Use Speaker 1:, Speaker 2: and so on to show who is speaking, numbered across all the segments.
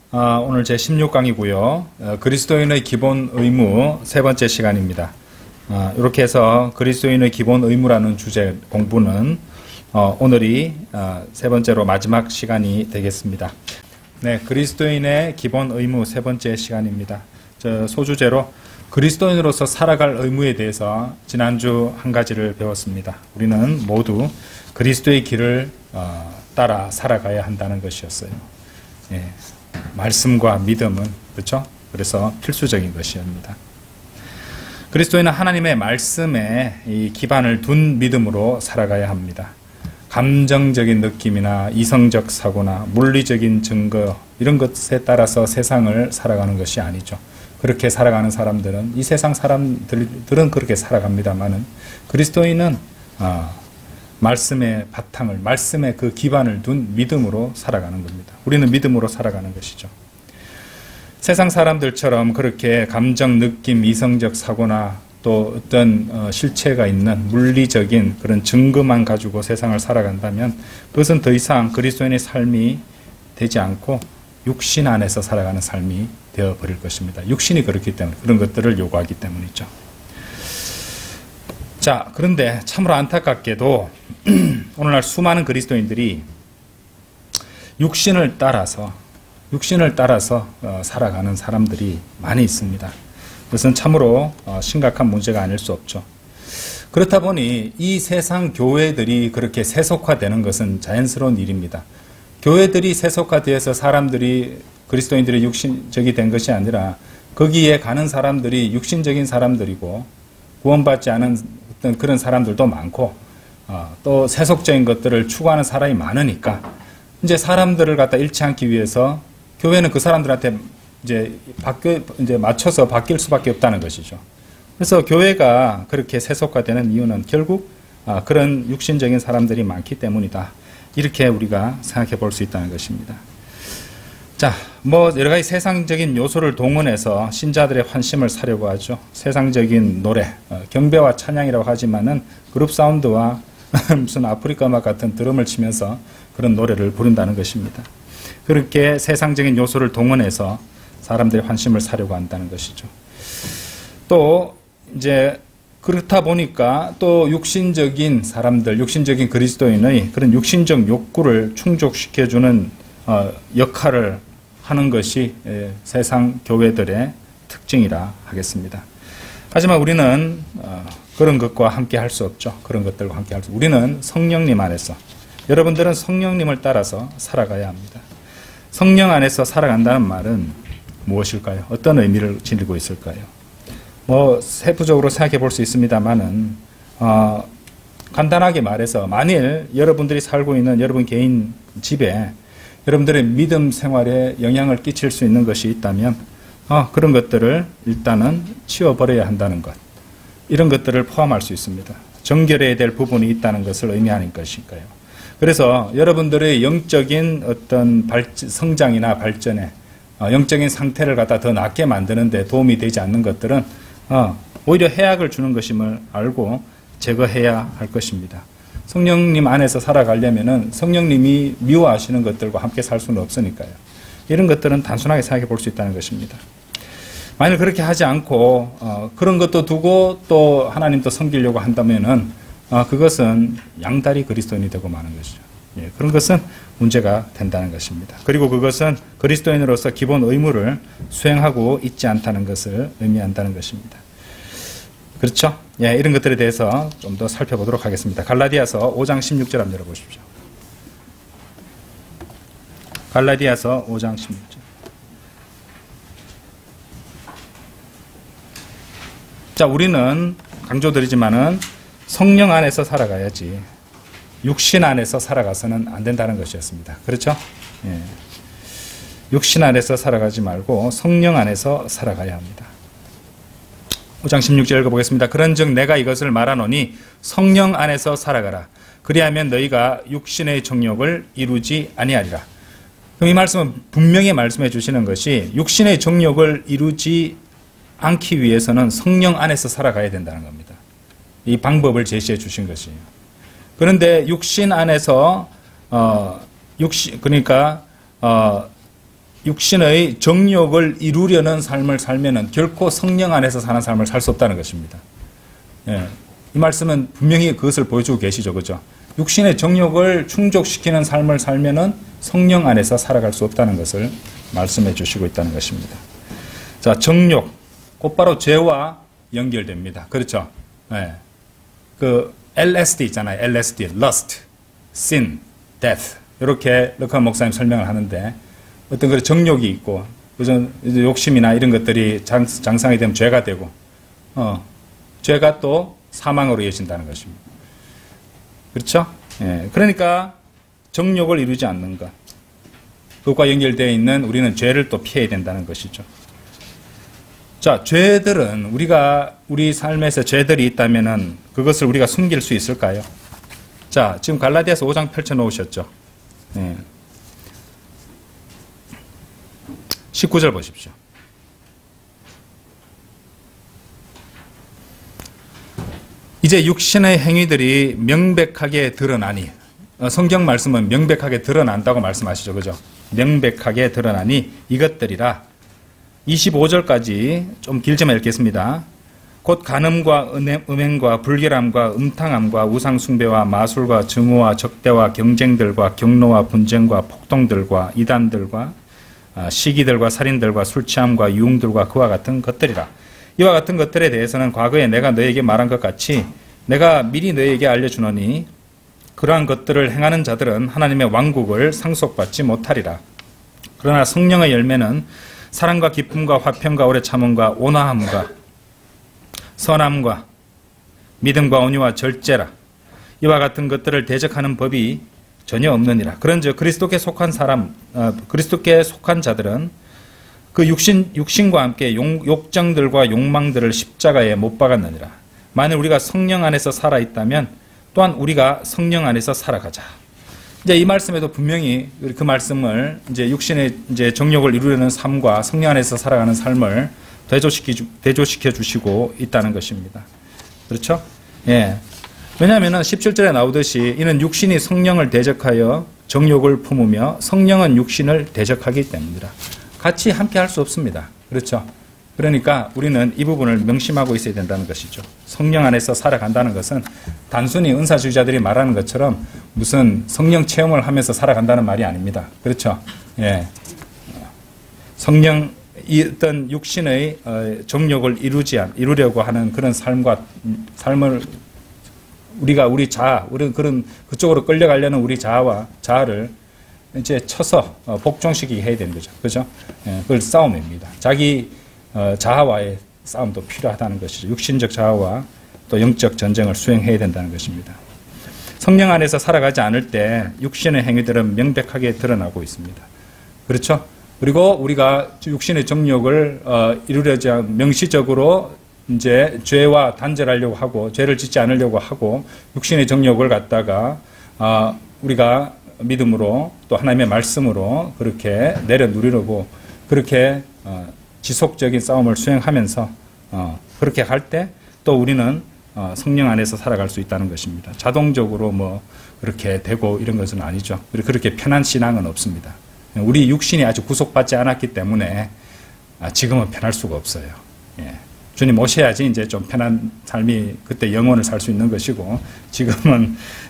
Speaker 1: 오늘 제 16강이고요. 그리스도인의 기본 의무 세 번째 시간입니다. 이렇게 해서 그리스도인의 기본 의무라는 주제 공부는 오늘이 세 번째로 마지막 시간이 되겠습니다. 네, 그리스도인의 기본 의무 세 번째 시간입니다. 소주제로 그리스도인으로서 살아갈 의무에 대해서 지난주 한 가지를 배웠습니다. 우리는 모두 그리스도의 길을 따라 살아가야 한다는 것이었어요. 예, 말씀과 믿음은 그렇죠? 그래서 필수적인 것입니다. 그리스도인은 하나님의 말씀에 이 기반을 둔 믿음으로 살아가야 합니다. 감정적인 느낌이나 이성적 사고나 물리적인 증거 이런 것에 따라서 세상을 살아가는 것이 아니죠. 그렇게 살아가는 사람들은 이 세상 사람들은 그렇게 살아갑니다만은 그리스도인은 말씀의 바탕을, 말씀의 그 기반을 둔 믿음으로 살아가는 겁니다. 우리는 믿음으로 살아가는 것이죠. 세상 사람들처럼 그렇게 감정, 느낌, 이성적 사고나 또 어떤 실체가 있는 물리적인 그런 증거만 가지고 세상을 살아간다면 그것은 더 이상 그리스도인의 삶이 되지 않고 육신 안에서 살아가는 삶이 되어버릴 것입니다. 육신이 그렇기 때문에 그런 것들을 요구하기 때문이죠. 자, 그런데 참으로 안타깝게도 오늘날 수많은 그리스도인들이 육신을 따라서 살아가는 사람들이 많이 있습니다. 그것은 참으로 심각한 문제가 아닐 수 없죠. 그렇다 보니 이 세상 교회들이 그렇게 세속화되는 것은 자연스러운 일입니다. 교회들이 세속화되어서 사람들이 그리스도인들이 육신적이 된 것이 아니라 거기에 가는 사람들이 육신적인 사람들이고 구원받지 않은 어떤 그런 사람들도 많고 또 세속적인 것들을 추구하는 사람이 많으니까 이제 사람들을 갖다 잃지 않기 위해서 교회는 그 사람들한테 이제 맞춰서 바뀔 수밖에 없다는 것이죠. 그래서 교회가 그렇게 세속화되는 이유는 결국 그런 육신적인 사람들이 많기 때문이다. 이렇게 우리가 생각해 볼 수 있다는 것입니다. 자, 여러 가지 세상적인 요소를 동원해서 신자들의 환심을 사려고 하죠. 세상적인 노래, 경배와 찬양이라고 하지만은 그룹 사운드와 무슨 아프리카 음악 같은 드럼을 치면서 그런 노래를 부른다는 것입니다. 그렇게 세상적인 요소를 동원해서 사람들의 환심을 사려고 한다는 것이죠. 또 이제 그렇다 보니까 또 육신적인 사람들, 육신적인 그리스도인의 그런 육신적 욕구를 충족시켜주는 역할을 하는 것이 세상 교회들의 특징이라 하겠습니다. 하지만 우리는 그런 것과 함께 할 수 없죠. 그런 것들과 함께 할 수. 우리는 성령님 안에서, 여러분들은 성령님을 따라서 살아가야 합니다. 성령 안에서 살아간다는 말은 무엇일까요? 어떤 의미를 지니고 있을까요? 세부적으로 생각해 볼 수 있습니다만은 간단하게 말해서 만일 여러분들이 살고 있는 여러분 개인 집에 여러분들의 믿음 생활에 영향을 끼칠 수 있는 것이 있다면 그런 것들을 일단은 치워버려야 한다는 것, 이런 것들을 포함할 수 있습니다. 정결해야 될 부분이 있다는 것을 의미하는 것일까요? 그래서 여러분들의 영적인 어떤 성장이나 발전에 영적인 상태를 갖다 더 낫게 만드는 데 도움이 되지 않는 것들은 오히려 해악을 주는 것임을 알고 제거해야 할 것입니다. 성령님 안에서 살아가려면은 성령님이 미워하시는 것들과 함께 살 수는 없으니까요. 이런 것들은 단순하게 생각해 볼 수 있다는 것입니다. 만일 그렇게 하지 않고 그런 것도 두고 또 하나님도 섬기려고 한다면은 그것은 양다리 그리스도인이 되고 마는 것이죠. 예, 그런 것은 문제가 된다는 것입니다. 그리고 그것은 그리스도인으로서 기본 의무를 수행하고 있지 않다는 것을 의미한다는 것입니다. 그렇죠? 예, 이런 것들에 대해서 좀 더 살펴보도록 하겠습니다. 갈라디아서 5장 16절 한번 열어보십시오. 갈라디아서 5장 16절. 자, 우리는 강조드리지만은 성령 안에서 살아가야지 육신 안에서 살아가서는 안 된다는 것이었습니다. 그렇죠? 예. 육신 안에서 살아가지 말고 성령 안에서 살아가야 합니다. 5장 16절 읽어보겠습니다. 그런즉 내가 이것을 말하노니 성령 안에서 살아가라. 그리하면 너희가 육신의 정욕을 이루지 아니하리라. 그럼 이 말씀은 분명히 말씀해 주시는 것이 육신의 정욕을 이루지 않기 위해서는 성령 안에서 살아가야 된다는 겁니다. 이 방법을 제시해 주신 것이에요. 그런데 육신 안에서 그러니까 육신의 정욕을 이루려는 삶을 살면은 결코 성령 안에서 사는 삶을 살 수 없다는 것입니다. 예. 이 말씀은 분명히 그것을 보여주고 계시죠. 그죠? 육신의 정욕을 충족시키는 삶을 살면은 성령 안에서 살아갈 수 없다는 것을 말씀해 주시고 있다는 것입니다. 자, 정욕. 곧바로 죄와 연결됩니다. 그렇죠? 예. 그 LSD 있잖아요. LSD, lust, sin, death. 이렇게 르카 목사님 설명을 하는데 어떤 그런 정욕이 있고, 그죠? 욕심이나 이런 것들이 장상이 되면 죄가 되고, 죄가 또 사망으로 이어진다는 것입니다. 그렇죠? 예. 그러니까 정욕을 이루지 않는 것. 그것과 연결되어 있는 우리는 죄를 또 피해야 된다는 것이죠. 자, 죄들은 우리 삶에서 죄들이 있다면은 그것을 우리가 숨길 수 있을까요? 자, 지금 갈라디아서 5장 펼쳐 놓으셨죠? 예. 19절 보십시오. 이제 육신의 행위들이 명백하게 드러나니, 성경 말씀은 명백하게 드러난다고 말씀하시죠. 그죠? 명백하게 드러나니 이것들이라. 25절까지 좀 길지만 읽겠습니다. 곧 간음과 음행과 불결함과 음탕함과 우상숭배와 마술과 증오와 적대와 경쟁들과 경노와 분쟁과 폭동들과 이단들과 시기들과 살인들과 술취함과 유흥들과 그와 같은 것들이라. 이와 같은 것들에 대해서는 과거에 내가 너에게 말한 것 같이 내가 미리 너에게 알려주노니 그러한 것들을 행하는 자들은 하나님의 왕국을 상속받지 못하리라. 그러나 성령의 열매는 사랑과 기쁨과 화평과 오래 참음과 온화함과 선함과 믿음과 온유와 절제라. 이와 같은 것들을 대적하는 법이 전혀 없느니라. 그런즉 그리스도께 속한 자들은 그 육신과 함께 욕정들과 욕망들을 십자가에 못 박았느니라. 만일 우리가 성령 안에서 살아 있다면 또한 우리가 성령 안에서 살아가자. 이제 이 말씀에도 분명히 그 말씀을 이제 육신의 이제 정욕을 이루려는 삶과 성령 안에서 살아가는 삶을 대조시켜 주시고 있다는 것입니다. 그렇죠? 예. 왜냐하면 17절에 나오듯이 이는 육신이 성령을 대적하여 정욕을 품으며 성령은 육신을 대적하기 때문이라. 같이 함께 할 수 없습니다. 그렇죠? 그러니까 우리는 이 부분을 명심하고 있어야 된다는 것이죠. 성령 안에서 살아간다는 것은 단순히 은사주의자들이 말하는 것처럼 무슨 성령 체험을 하면서 살아간다는 말이 아닙니다. 그렇죠? 예. 이 어떤 육신의 정욕을 이루려고 하는 그런 삶을 우리 자아, 우리는 그쪽으로 끌려가려는 우리 자아를 이제 쳐서 복종시키게 해야 되는 거죠. 그죠? 예, 그걸 싸움입니다. 자기 자아와의 싸움도 필요하다는 것이죠. 육신적 자아와 또 영적 전쟁을 수행해야 된다는 것입니다. 성령 안에서 살아가지 않을 때 육신의 행위들은 명백하게 드러나고 있습니다. 그렇죠? 그리고 우리가 육신의 정욕을 이루려지 명시적으로 이제 죄와 단절하려고 하고 죄를 짓지 않으려고 하고 육신의 정욕을 갖다가 우리가 믿음으로 또 하나님의 말씀으로 그렇게 내려누리려고 그렇게 지속적인 싸움을 수행하면서 그렇게 할 때 또 우리는 성령 안에서 살아갈 수 있다는 것입니다. 자동적으로 뭐 그렇게 되고 이런 것은 아니죠. 그렇게 편한 신앙은 없습니다. 우리 육신이 아직 구속받지 않았기 때문에 지금은 편할 수가 없어요. 예. 주님 오셔야지 이제 좀 편한 삶이 그때 영원을 살 수 있는 것이고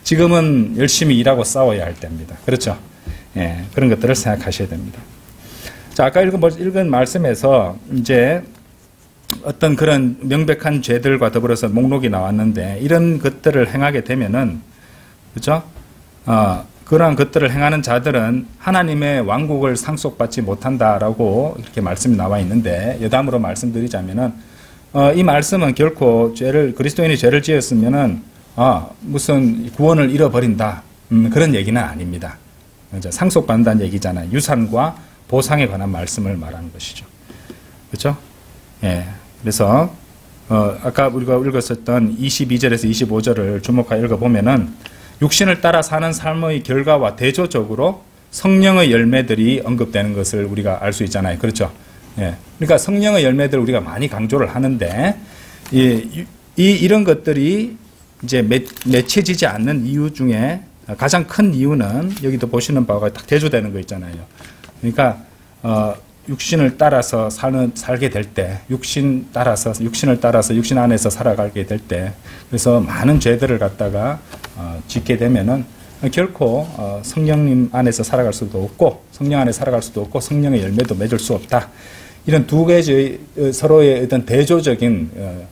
Speaker 1: 지금은 열심히 일하고 싸워야 할 때입니다. 그렇죠? 예. 그런 것들을 생각하셔야 됩니다. 자, 아까 읽은 말씀에서 이제 어떤 그런 명백한 죄들과 더불어서 목록이 나왔는데 이런 것들을 행하게 되면은 그렇죠? 그러한 것들을 행하는 자들은 하나님의 왕국을 상속받지 못한다라고 이렇게 말씀이 나와 있는데 여담으로 말씀드리자면은 이 말씀은 결코 그리스도인이 죄를 지었으면은 무슨 구원을 잃어버린다 그런 얘기는 아닙니다. 그렇죠? 상속받는다는 얘기잖아요. 유산과 보상에 관한 말씀을 말하는 것이죠. 그렇죠? 예. 그래서 아까 우리가 읽었었던 22절에서 25절을 주목하여 읽어보면은 육신을 따라 사는 삶의 결과와 대조적으로 성령의 열매들이 언급되는 것을 우리가 알 수 있잖아요. 그렇죠? 예. 그러니까 성령의 열매들을 우리가 많이 강조를 하는데 이런 것들이 이제 맺혀지지 않는 이유 중에 가장 큰 이유는 여기도 보시는 바가 딱 대조되는 거 있잖아요. 그러니까 육신을 따라서 살게 될 때, 육신을 따라서 육신 안에서 살아가게 될 때, 그래서 많은 죄들을 갖다가 짓게 되면은 결코 성령님 안에서 살아갈 수도 없고, 성령 안에 살아갈 수도 없고, 성령의 열매도 맺을 수 없다. 이런 두 가지 서로의 어떤 대조적인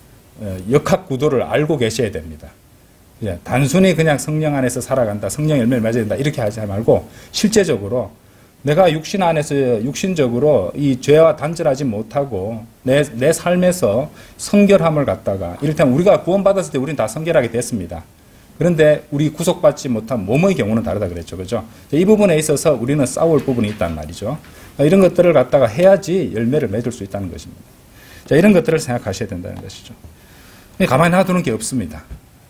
Speaker 1: 역학 구도를 알고 계셔야 됩니다. 단순히 그냥 성령 안에서 살아간다, 성령 열매를 맺어야 된다, 이렇게 하지 말고, 실제적으로 내가 육신 안에서 육신적으로 이 죄와 단절하지 못하고 내 삶에서 성결함을 갖다가, 이를테면 우리가 구원받았을 때 우리는 다 성결하게 됐습니다. 그런데 우리 구속받지 못한 몸의 경우는 다르다 그랬죠. 그죠? 이 부분에 있어서 우리는 싸울 부분이 있단 말이죠. 이런 것들을 갖다가 해야지 열매를 맺을 수 있다는 것입니다. 자, 이런 것들을 생각하셔야 된다는 것이죠. 가만히 놔두는 게 없습니다.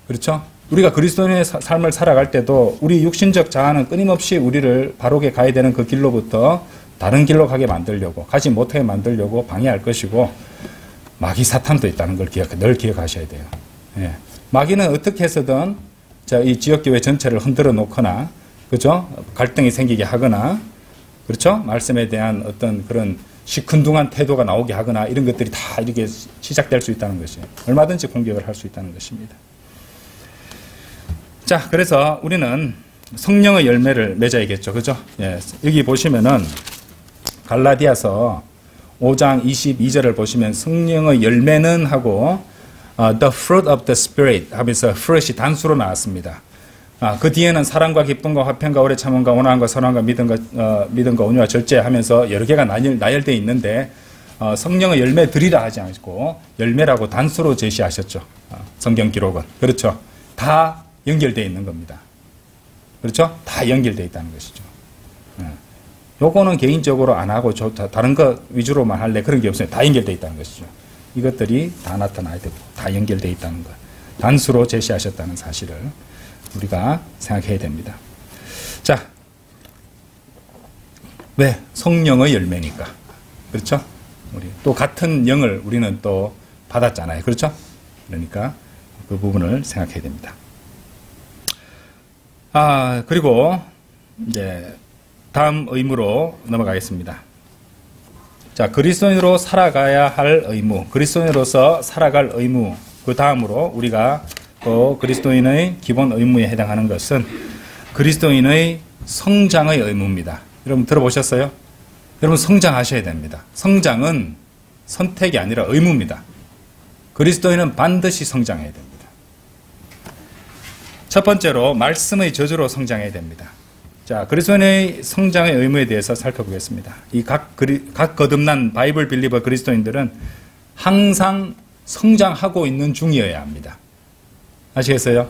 Speaker 1: 그렇죠? 우리가 그리스도인의 삶을 살아갈 때도 우리 육신적 자아는 끊임없이 우리를 바르게 가야 되는 그 길로부터 다른 길로 가게 만들려고, 가지 못하게 만들려고 방해할 것이고, 마귀 사탄도 있다는 걸 늘 기억하셔야 돼요. 예. 마귀는 어떻게 해서든 이 지역교회 전체를 흔들어 놓거나, 그죠? 갈등이 생기게 하거나, 그렇죠? 말씀에 대한 어떤 그런 시큰둥한 태도가 나오게 하거나, 이런 것들이 다 이렇게 시작될 수 있다는 것이에요. 얼마든지 공격을 할 수 있다는 것입니다. 자, 그래서 우리는 성령의 열매를 맺어야겠죠. 그죠? 예, 여기 보시면은 갈라디아서 5장 22절을 보시면 성령의 열매는 하고 the fruit of the spirit 하면서 fruit이 단수로 나왔습니다. 그 뒤에는 사랑과 기쁨과 화평과 오래 참음과 온화함과 선함과 믿음과 온유와 절제하면서 여러 개가 나열되어 있는데 성령의 열매 드리라 하지 않고 열매라고 단수로 제시하셨죠. 성경 기록은. 그렇죠. 다 연결되어 있는 겁니다. 그렇죠? 다 연결되어 있다는 것이죠. 요거는 개인적으로 안 하고 다른 거 위주로만 할래, 그런 게 없어요. 다 연결되어 있다는 것이죠. 이것들이 다 나타나야 되고 다 연결되어 있다는 것, 단수로 제시하셨다는 사실을 우리가 생각해야 됩니다. 자, 왜? 성령의 열매니까. 그렇죠? 우리 또 같은 영을 우리는 또 받았잖아요. 그렇죠? 그러니까 그 부분을 생각해야 됩니다. 그리고 이제 다음 의무로 넘어가겠습니다. 자, 그리스도인으로 살아가야 할 의무, 그리스도인으로서 살아갈 의무, 그 다음으로 우리가 또 그리스도인의 기본 의무에 해당하는 것은 그리스도인의 성장의 의무입니다. 여러분 들어보셨어요? 여러분 성장하셔야 됩니다. 성장은 선택이 아니라 의무입니다. 그리스도인은 반드시 성장해야 됩니다. 첫 번째로 말씀의 저주로 성장해야 됩니다. 자, 그리스도인의 성장의 의무에 대해서 살펴보겠습니다. 이 각 거듭난 바이블 빌리버 그리스도인들은 항상 성장하고 있는 중이어야 합니다. 아시겠어요?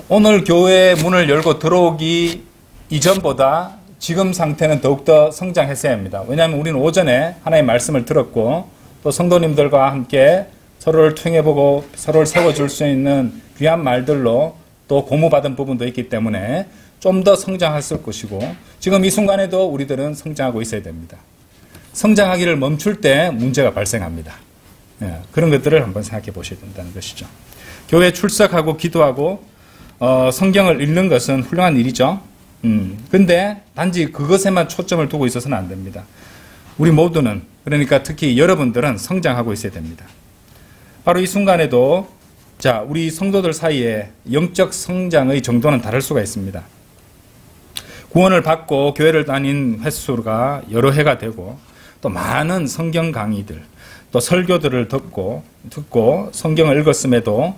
Speaker 1: 오늘 교회 문을 열고 들어오기 이전보다 지금 상태는 더욱더 성장했어야 합니다. 왜냐하면 우리는 오전에 하나님의 말씀을 들었고 또 성도님들과 함께 서로를 통해보고 서로를 세워줄 수 있는 귀한 말들로 또 고무받은 부분도 있기 때문에 좀 더 성장했을 것이고 지금 이 순간에도 우리들은 성장하고 있어야 됩니다. 성장하기를 멈출 때 문제가 발생합니다. 그런 것들을 한번 생각해 보셔야 된다는 것이죠. 교회에 출석하고 기도하고 성경을 읽는 것은 훌륭한 일이죠. 근데 단지 그것에만 초점을 두고 있어서는 안 됩니다. 우리 모두는, 그러니까 특히 여러분들은 성장하고 있어야 됩니다. 바로 이 순간에도 자, 우리 성도들 사이에 영적 성장의 정도는 다를 수가 있습니다. 구원을 받고 교회를 다닌 횟수가 여러 해가 되고 또 많은 성경 강의들 또 설교들을 듣고 성경을 읽었음에도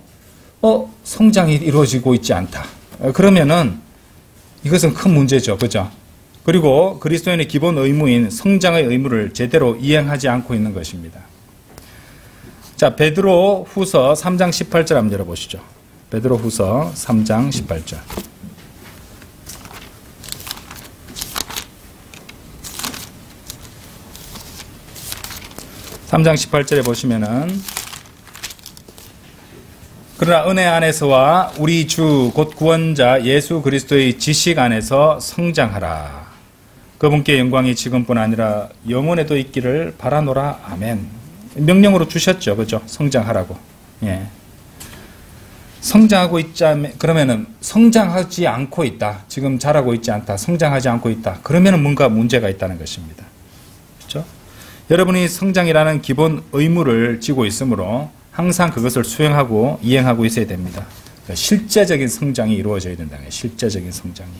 Speaker 1: 성장이 이루어지고 있지 않다. 그러면은 이것은 큰 문제죠. 그죠? 그리고 그리스도인의 기본 의무인 성장의 의무를 제대로 이행하지 않고 있는 것입니다. 자, 베드로 후서 3장 18절 한번 열어보시죠. 베드로 후서 3장 18절. 3장 18절에 보시면은 그러나 은혜 안에서와 우리 주 곧 구원자 예수 그리스도의 지식 안에서 성장하라. 그분께 영광이 지금뿐 아니라 영원에도 있기를 바라노라. 아멘. 명령으로 주셨죠. 그죠? 성장하라고. 예. 성장하고 있자, 그러면은 성장하지 않고 있다. 지금 자라고 있지 않다. 성장하지 않고 있다. 그러면은 뭔가 문제가 있다는 것입니다. 그렇죠? 여러분이 성장이라는 기본 의무를 지고 있으므로 항상 그것을 수행하고 이행하고 있어야 됩니다. 그러니까 실제적인 성장이 이루어져야 된다는 거예요. 실제적인 성장이.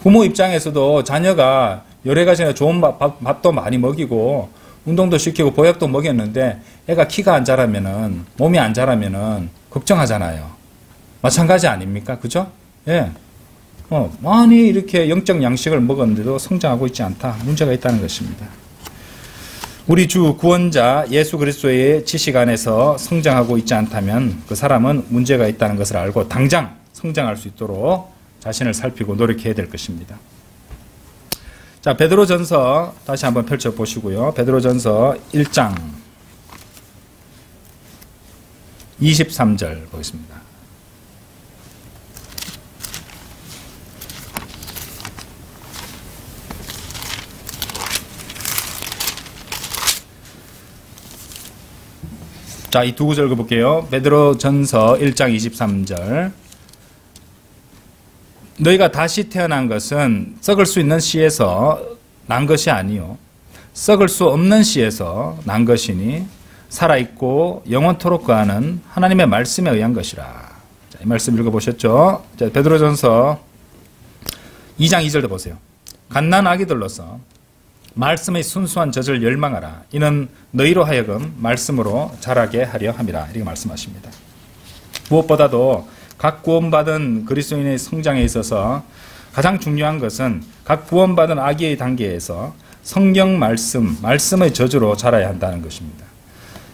Speaker 1: 부모 입장에서도 자녀가 여러 가지 좋은 밥도 많이 먹이고 운동도 시키고 보약도 먹였는데 애가 키가 안 자라면은, 몸이 안 자라면은 걱정하잖아요. 마찬가지 아닙니까? 그죠? 예. 많이 이렇게 영적 양식을 먹었는데도 성장하고 있지 않다. 문제가 있다는 것입니다. 우리 주 구원자 예수 그리스도의 지식 안에서 성장하고 있지 않다면 그 사람은 문제가 있다는 것을 알고 당장 성장할 수 있도록 자신을 살피고 노력해야 될 것입니다. 자, 베드로전서 다시 한번 펼쳐보시고요. 베드로전서 1장 23절 보겠습니다. 자, 이 두 구절 읽어볼게요. 베드로전서 1장 23절. 너희가 다시 태어난 것은 썩을 수 있는 씨에서 난 것이 아니요 썩을 수 없는 씨에서 난 것이니 살아있고 영원토록 거하는 하나님의 말씀에 의한 것이라. 자, 이 말씀 읽어보셨죠? 자, 베드로전서 2장 2절도 보세요. 갓난 아기들로서 말씀의 순수한 젖을 열망하라. 이는 너희로 하여금 말씀으로 자라게 하려 함이라. 이렇게 말씀하십니다. 무엇보다도 각 구원받은 그리스도인의 성장에 있어서 가장 중요한 것은 각 구원받은 아기의 단계에서 성경 말씀의 젖으로 자라야 한다는 것입니다.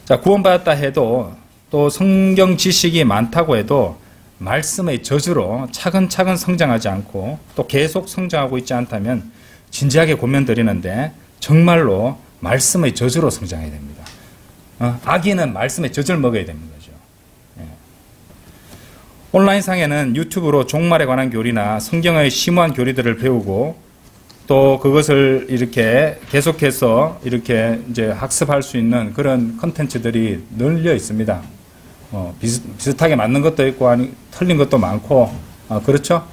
Speaker 1: 자, 구원받았다 해도 또 성경 지식이 많다고 해도 말씀의 젖으로 차근차근 성장하지 않고 또 계속 성장하고 있지 않다면 진지하게 고민드리는데 정말로 말씀의 젖으로 성장해야 됩니다. 아기는 말씀의 젖을 먹어야 되는 거죠. 예. 온라인상에는 유튜브로 종말에 관한 교리나 성경의 심오한 교리들을 배우고 또 그것을 이렇게 계속해서 이렇게 이제 학습할 수 있는 그런 컨텐츠들이 널려 있습니다. 비슷하게 맞는 것도 있고 틀린 것도 많고 그렇죠?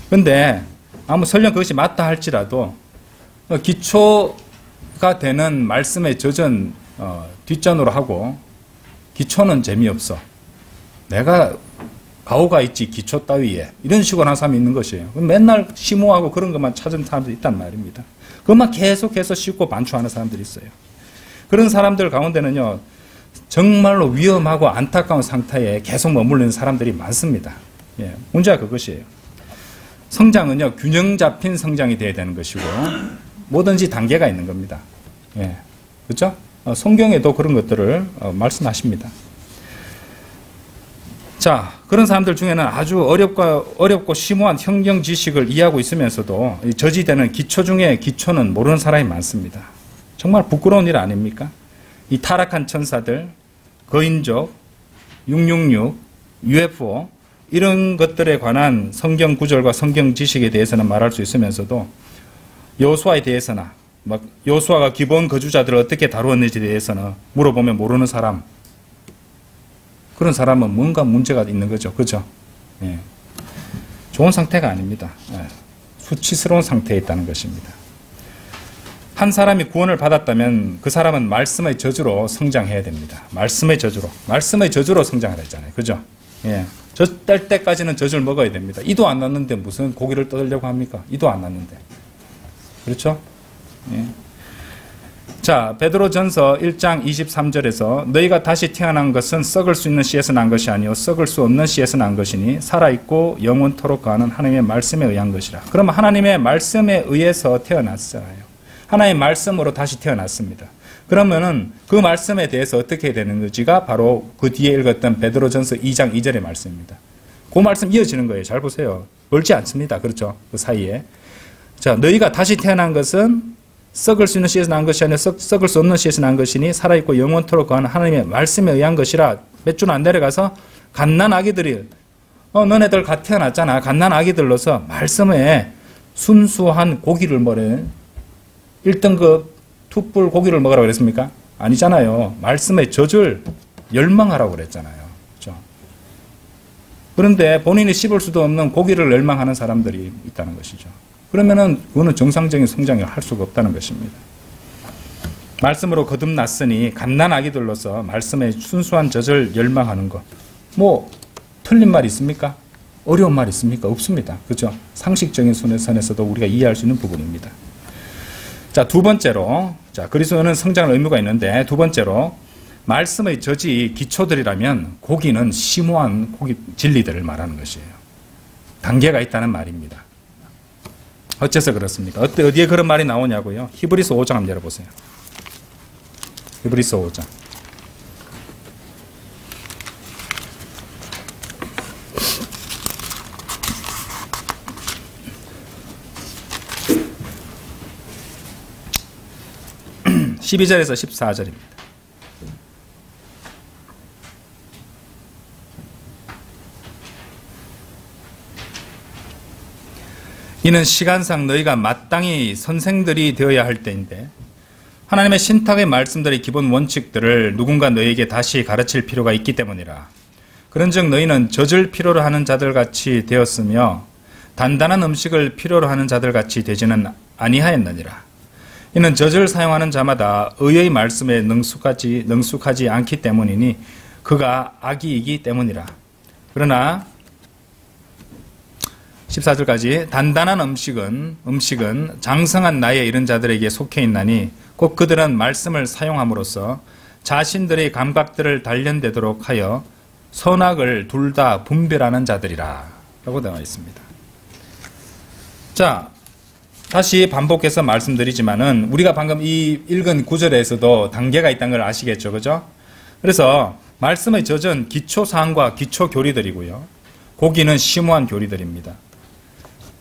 Speaker 1: 근데 설령 그것이 맞다 할지라도 기초가 되는 말씀의 젖은 뒷전으로 하고 기초는 재미없어. 내가 가오가 있지 기초 따위에 이런 식으로 하는 사람이 있는 것이에요. 맨날 심오하고 그런 것만 찾은 사람들이 있단 말입니다. 그것만 계속해서 씹고 반추하는 사람들이 있어요. 그런 사람들 가운데는요 정말로 위험하고 안타까운 상태에 계속 머무르는 사람들이 많습니다. 예, 문제가 그것이에요. 성장은요 균형 잡힌 성장이 돼야 되는 것이고 뭐든지 단계가 있는 겁니다. 예, 그렇죠? 성경에도 그런 것들을 말씀하십니다. 자, 그런 사람들 중에는 아주 어렵고 심오한 성경 지식을 이해하고 있으면서도 저지되는 기초 중에 기초는 모르는 사람이 많습니다. 정말 부끄러운 일 아닙니까? 이 타락한 천사들, 거인족, 666, UFO 이런 것들에 관한 성경 구절과 성경 지식에 대해서는 말할 수 있으면서도 여호수아에 대해서나 여호수아가 기본 거주자들을 어떻게 다루었는지에 대해서는 물어보면 모르는 사람, 그런 사람은 뭔가 문제가 있는 거죠. 그죠? 예. 좋은 상태가 아닙니다. 예. 수치스러운 상태에 있다는 것입니다. 한 사람이 구원을 받았다면 그 사람은 말씀의 저주로 성장해야 됩니다. 말씀의 저주로 성장하라 했잖아요. 그죠? 예. 젖 뗄 때까지는 젖을 먹어야 됩니다. 이도 안 났는데 무슨 고기를 떠들려고 합니까? 이도 안 났는데. 그렇죠? 예. 자, 베드로전서 1장 23절에서 너희가 다시 태어난 것은 썩을 수 있는 씨에서 난 것이 아니요 썩을 수 없는 씨에서 난 것이니 살아있고 영원토록 가는 하나님의 말씀에 의한 것이라. 그러면 하나님의 말씀에 의해서 태어났잖아요. 하나님의 말씀으로 다시 태어났습니다. 그러면은 그 말씀에 대해서 어떻게 되는 건지가 바로 그 뒤에 읽었던 베드로전서 2장 2절의 말씀입니다. 그 말씀 이어지는 거예요. 잘 보세요. 멀지 않습니다. 그렇죠? 그 사이에. 자, 너희가 다시 태어난 것은 썩을 수 있는 씨에서 난 것이 아니라 썩을 수 없는 씨에서 난 것이니 살아있고 영원토록 거하는 하나님의 말씀에 의한 것이라. 몇 줄 안 내려가서 갓난 아기들이 너네들 갓 태어났잖아. 갓난 아기들로서 말씀에 순수한 고기를 먹으래. 1등급 툭불 고기를 먹으라고 그랬습니까? 아니잖아요. 말씀의 젖을 열망하라고 그랬잖아요. 그렇죠? 그런데 본인이 씹을 수도 없는 고기를 열망하는 사람들이 있다는 것이죠. 그러면은 그거는 정상적인 성장을 할 수가 없다는 것입니다. 말씀으로 거듭났으니 갓난아기들로서 말씀의 순수한 젖을 열망하는 것. 뭐 틀린 말 있습니까? 어려운 말 있습니까? 없습니다. 그죠? 상식적인 선에서도 우리가 이해할 수 있는 부분입니다. 자, 두 번째로, 자, 그리스도는 성장할 의무가 있는데, 두 번째로, 말씀의 젖이 기초들이라면 고기는 심오한 진리들을 말하는 것이에요. 단계가 있다는 말입니다. 어째서 그렇습니까? 어디에 그런 말이 나오냐고요? 히브리서 5장 한번 열어보세요. 히브리서 5장. (12절에서) (14절입니다) 이는 시간상 너희가 마땅히 선생들이 되어야 할 때인데 하나님의 신탁의 말씀들의 기본 원칙들을 누군가 너희에게 다시 가르칠 필요가 있기 때문이라. 그런즉 너희는 젖을 필요로 하는 자들같이 되었으며 단단한 음식을 필요로 하는 자들같이 되지는 아니하였느니라. 이는 젖을 사용하는 자마다 의의 말씀에 능숙하지 않기 때문이니 그가 악이이기 때문이라. 그러나 14절까지 단단한 음식은 장성한 나이에 이른 자들에게 속해 있나니 곧 그들은 말씀을 사용함으로써 자신들의 감각들을 단련되도록 하여 선악을 둘 다 분별하는 자들이라 라고 되어 있습니다. 자, 다시 반복해서 말씀드리지만은 우리가 방금 이 읽은 구절에서도 단계가 있다는 걸 아시겠죠, 그죠? 그래서 말씀의 젖은 기초사항과 기초교리들이고요. 고기는 심오한 교리들입니다.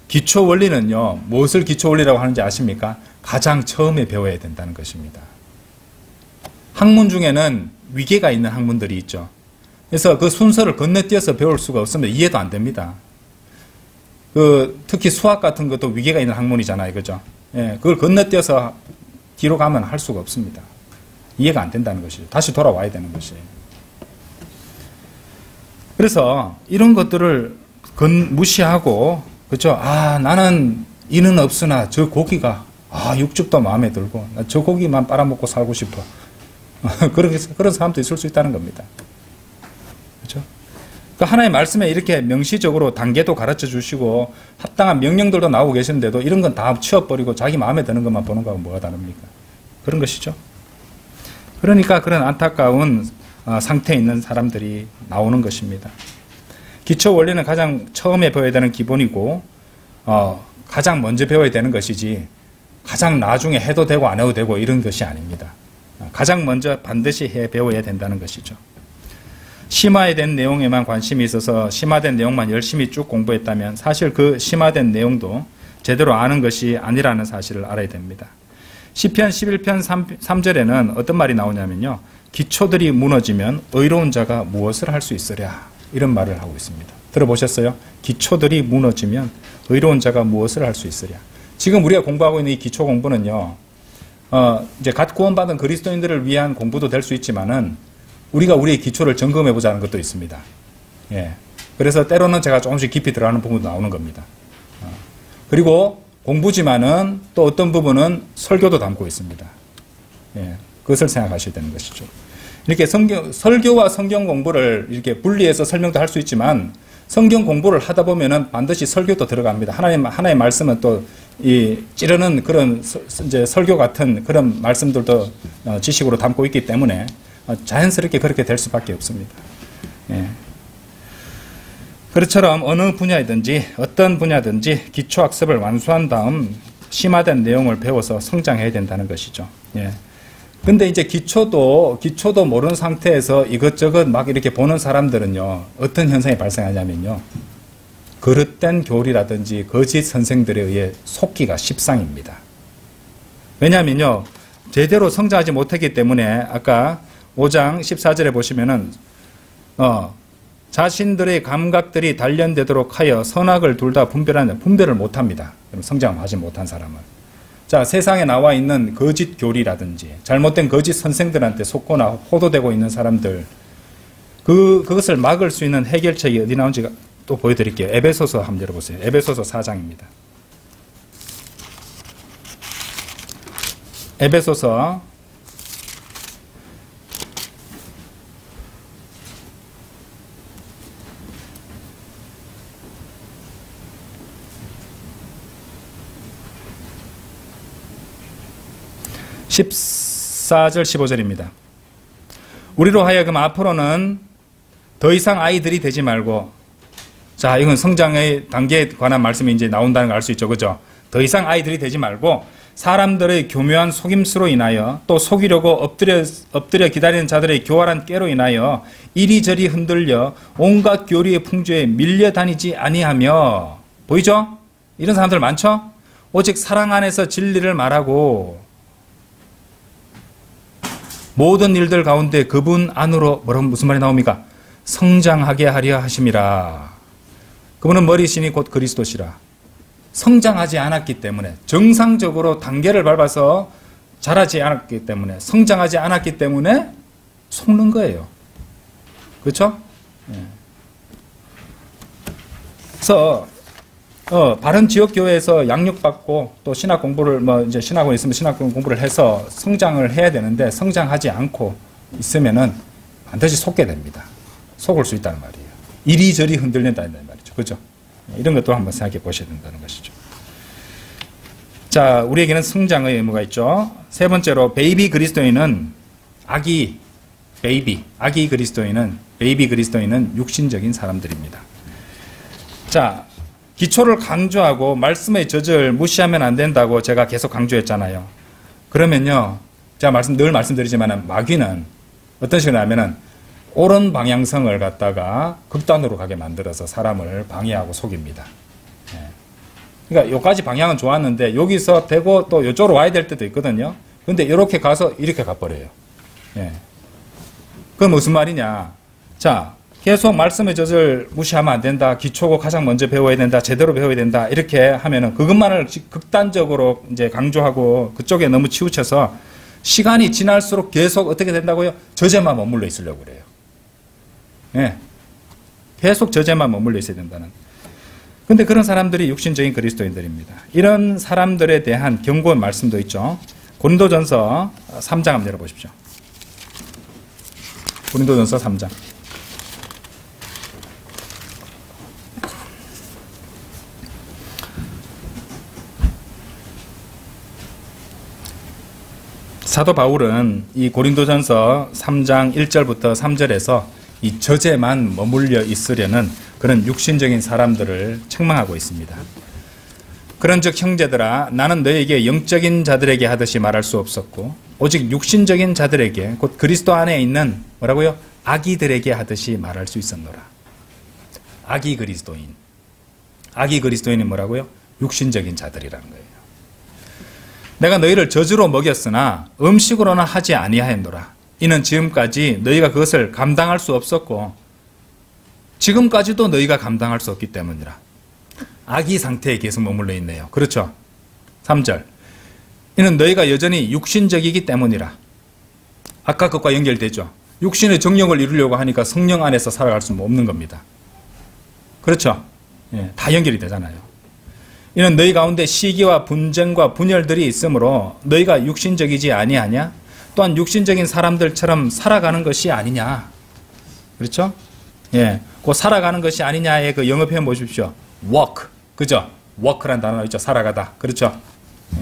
Speaker 1: 기초 원리는요, 무엇을 기초 원리라고 하는지 아십니까? 가장 처음에 배워야 된다는 것입니다. 학문 중에는 위계가 있는 학문들이 있죠. 그래서 그 순서를 건너뛰어서 배울 수가 없으면 이해도 안 됩니다. 특히 수학 같은 것도 위계가 있는 학문이잖아요. 그죠? 예, 그걸 건너뛰어서 뒤로 가면 할 수가 없습니다. 이해가 안 된다는 것이죠. 다시 돌아와야 되는 것이에요. 그래서 이런 것들을 무시하고, 그죠? 아, 나는 이는 없으나 저 고기가, 육즙도 마음에 들고, 저 고기만 빨아먹고 살고 싶어. 그런 사람도 있을 수 있다는 겁니다. 그죠? 하나의 말씀에 이렇게 명시적으로 단계도 가르쳐 주시고 합당한 명령들도 나오고 계시는데도 이런 건 다 치워버리고 자기 마음에 드는 것만 보는 거하고 뭐가 다릅니까? 그런 것이죠. 그러니까 그런 안타까운 상태에 있는 사람들이 나오는 것입니다. 기초 원리는 가장 처음에 배워야 되는 기본이고 가장 먼저 배워야 되는 것이지 가장 나중에 해도 되고 안 해도 되고 이런 것이 아닙니다. 가장 먼저 반드시 배워야 된다는 것이죠. 심화된 내용에만 관심이 있어서 심화된 내용만 열심히 쭉 공부했다면 사실 그 심화된 내용도 제대로 아는 것이 아니라는 사실을 알아야 됩니다. 시편 11편 3절에는 어떤 말이 나오냐면요. 기초들이 무너지면 의로운 자가 무엇을 할 수 있으랴. 이런 말을 하고 있습니다. 들어보셨어요? 기초들이 무너지면 의로운 자가 무엇을 할 수 있으랴. 지금 우리가 공부하고 있는 이 기초 공부는요. 이제 갓 구원받은 그리스도인들을 위한 공부도 될 수 있지만은 우리가 우리의 기초를 점검해 보자는 것도 있습니다. 예. 그래서 때로는 제가 조금씩 깊이 들어가는 부분도 나오는 겁니다. 그리고 공부지만은 또 어떤 부분은 설교도 담고 있습니다. 예. 그것을 생각하셔야 되는 것이죠. 이렇게 설교와 성경 공부를 이렇게 분리해서 설명도 할 수 있지만 성경 공부를 하다 보면은 반드시 설교도 들어갑니다. 하나의 말씀은 또 찌르는 그런 이제 설교 같은 그런 말씀들도 지식으로 담고 있기 때문에 자연스럽게 그렇게 될 수밖에 없습니다. 예. 그처럼 어느 분야이든지 어떤 분야든지 기초학습을 완수한 다음 심화된 내용을 배워서 성장해야 된다는 것이죠. 예. 근데 이제 기초도 모르는 상태에서 이것저것 막 이렇게 보는 사람들은요, 어떤 현상이 발생하냐면요, 그릇된 교리라든지 거짓 선생들에 의해 속기가 십상입니다. 왜냐하면요, 제대로 성장하지 못했기 때문에 아까 5장 14절에 보시면은 자신들의 감각들이 단련되도록 하여 선악을 둘 다 분별을 못합니다. 성장하지 못한 사람은. 자, 세상에 나와 있는 거짓 교리라든지 잘못된 거짓 선생들한테 속거나 호도되고 있는 사람들, 그것을 막을 수 있는 해결책이 어디 나온지 또 보여드릴게요. 에베소서 한번 열어보세요. 에베소서 4장입니다. 에베소서 14절 15절입니다. 우리로 하여금 앞으로는 더 이상 아이들이 되지 말고, 자, 이건 성장의 단계에 관한 말씀이 이제 나온다는 걸 알 수 있죠. 그죠? 더 이상 아이들이 되지 말고 사람들의 교묘한 속임수로 인하여 또 속이려고 엎드려 기다리는 자들의 교활한 깨로 인하여 이리저리 흔들려 온갖 교리의 풍조에 밀려다니지 아니하며, 보이죠? 이런 사람들 많죠? 오직 사랑 안에서 진리를 말하고 모든 일들 가운데 그분 안으로 무슨 말이 나옵니까? 성장하게 하려 하심이라. 그분은 머리시니 곧 그리스도시라. 성장하지 않았기 때문에, 정상적으로 단계를 밟아서 자라지 않았기 때문에, 성장하지 않았기 때문에 속는 거예요. 그렇죠? 그래서 바른 지역 교회에서 양육받고 또 신학 공부를 이제 신학원 있으면 신학 공부를 해서 성장을 해야 되는데, 성장하지 않고 있으면은 반드시 속게 됩니다. 속을 수 있다는 말이에요. 이리저리 흔들린다는 말이죠. 그죠? 이런 것도 한번 생각해 보셔야 된다는 것이죠. 자, 우리에게는 성장의 의무가 있죠. 세 번째로, 베이비 그리스도인은 아기 그리스도인은 육신적인 사람들입니다. 자, 기초를 강조하고 말씀의 젖을 무시하면 안 된다고 제가 계속 강조했잖아요. 그러면요, 제가 늘 말씀드리지만 마귀는 어떤 식으로 하면은 옳은 방향성을 갖다가 극단으로 가게 만들어서 사람을 방해하고 속입니다. 그러니까 여기까지 방향은 좋았는데 여기서 되고 또 이쪽으로 와야 될 때도 있거든요. 근데 이렇게 가서 이렇게 가버려요. 그건 무슨 말이냐? 자, 계속 말씀의 젖을 무시하면 안 된다. 기초고 가장 먼저 배워야 된다. 제대로 배워야 된다. 이렇게 하면은 그것만을 극단적으로 이제 강조하고 그쪽에 너무 치우쳐서 시간이 지날수록 계속 어떻게 된다고요? 저제만 머물러 있으려고 그래요. 계속 저제만 머물러 있어야 된다는. 근데 그런 사람들이 육신적인 그리스도인들입니다. 이런 사람들에 대한 경고의 말씀도 있죠. 고린도전서 3장 한번 열어보십시오. 고린도전서 3장. 사도 바울은 이 고린도전서 3장 1절부터 3절에서 이 저제만 머물러 있으려는 그런 육신적인 사람들을 책망하고 있습니다. 그런즉 형제들아, 나는 너에게 영적인 자들에게 하듯이 말할 수 없었고 오직 육신적인 자들에게, 곧 그리스도 안에 있는 뭐라고요? 아기들에게 하듯이 말할 수 있었노라. 아기 그리스도인. 아기 그리스도인이 뭐라고요? 육신적인 자들이라는 거예요. 내가 너희를 젖으로 먹였으나 음식으로는 하지 아니하였노라. 이는 지금까지 너희가 그것을 감당할 수 없었고 지금까지도 너희가 감당할 수 없기 때문이라. 아기 상태에 계속 머물러 있네요. 그렇죠? 3절. 이는 너희가 여전히 육신적이기 때문이라. 아까 그것과 연결되죠. 육신의 정욕을 이루려고 하니까 성령 안에서 살아갈 수 없는 겁니다. 그렇죠? 다 연결이 되잖아요. 이는 너희 가운데 시기와 분쟁과 분열들이 있으므로 너희가 육신적이지 아니하냐? 또한 육신적인 사람들처럼 살아가는 것이 아니냐? 그렇죠? 그 살아가는 것이 아니냐의 그 영어 표현 보십시오. walk. 그죠? walk라는 단어가 있죠. 살아가다. 그렇죠?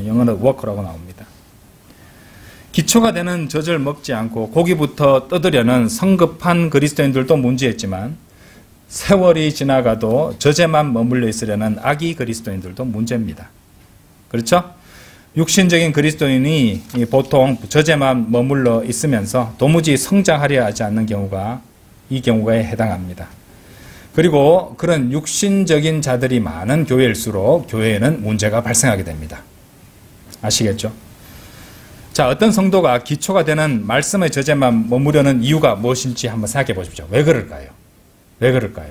Speaker 1: 영어는 walk라고 나옵니다. 기초가 되는 젖을 먹지 않고 고기부터 뜯으려는 성급한 그리스도인들도 문제였지만 세월이 지나가도 젖에만 머물러 있으려는 아기 그리스도인들도 문제입니다. 그렇죠? 육신적인 그리스도인이 보통 젖에만 머물러 있으면서 도무지 성장하려 하지 않는 경우가 이 경우에 해당합니다. 그리고 그런 육신적인 자들이 많은 교회일수록 교회에는 문제가 발생하게 됩니다. 아시겠죠? 자, 어떤 성도가 기초가 되는 말씀의 젖에만 머무려는 이유가 무엇인지 한번 생각해 보십시오. 왜 그럴까요? 왜 그럴까요?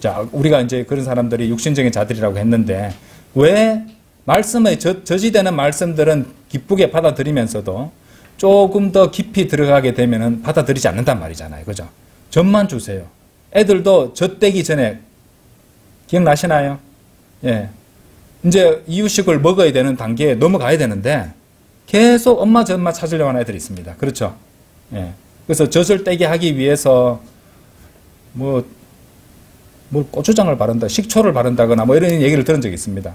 Speaker 1: 자, 우리가 이제 그런 사람들이 육신적인 자들이라고 했는데 왜 말씀의 젖이 되는 말씀들은 기쁘게 받아들이면서도 조금 더 깊이 들어가게 되면은 받아들이지 않는단 말이잖아요. 그죠? 젖만 주세요. 애들도 젖 떼기 전에 기억나시나요? 이제 이유식을 먹어야 되는 단계에 넘어가야 되는데 계속 엄마 젖만 찾으려고 하는 애들이 있습니다. 그렇죠? 그래서 젖을 떼게 하기 위해서 뭐 고추장을 바른다, 식초를 바른다거나 뭐 이런 얘기를 들은 적이 있습니다.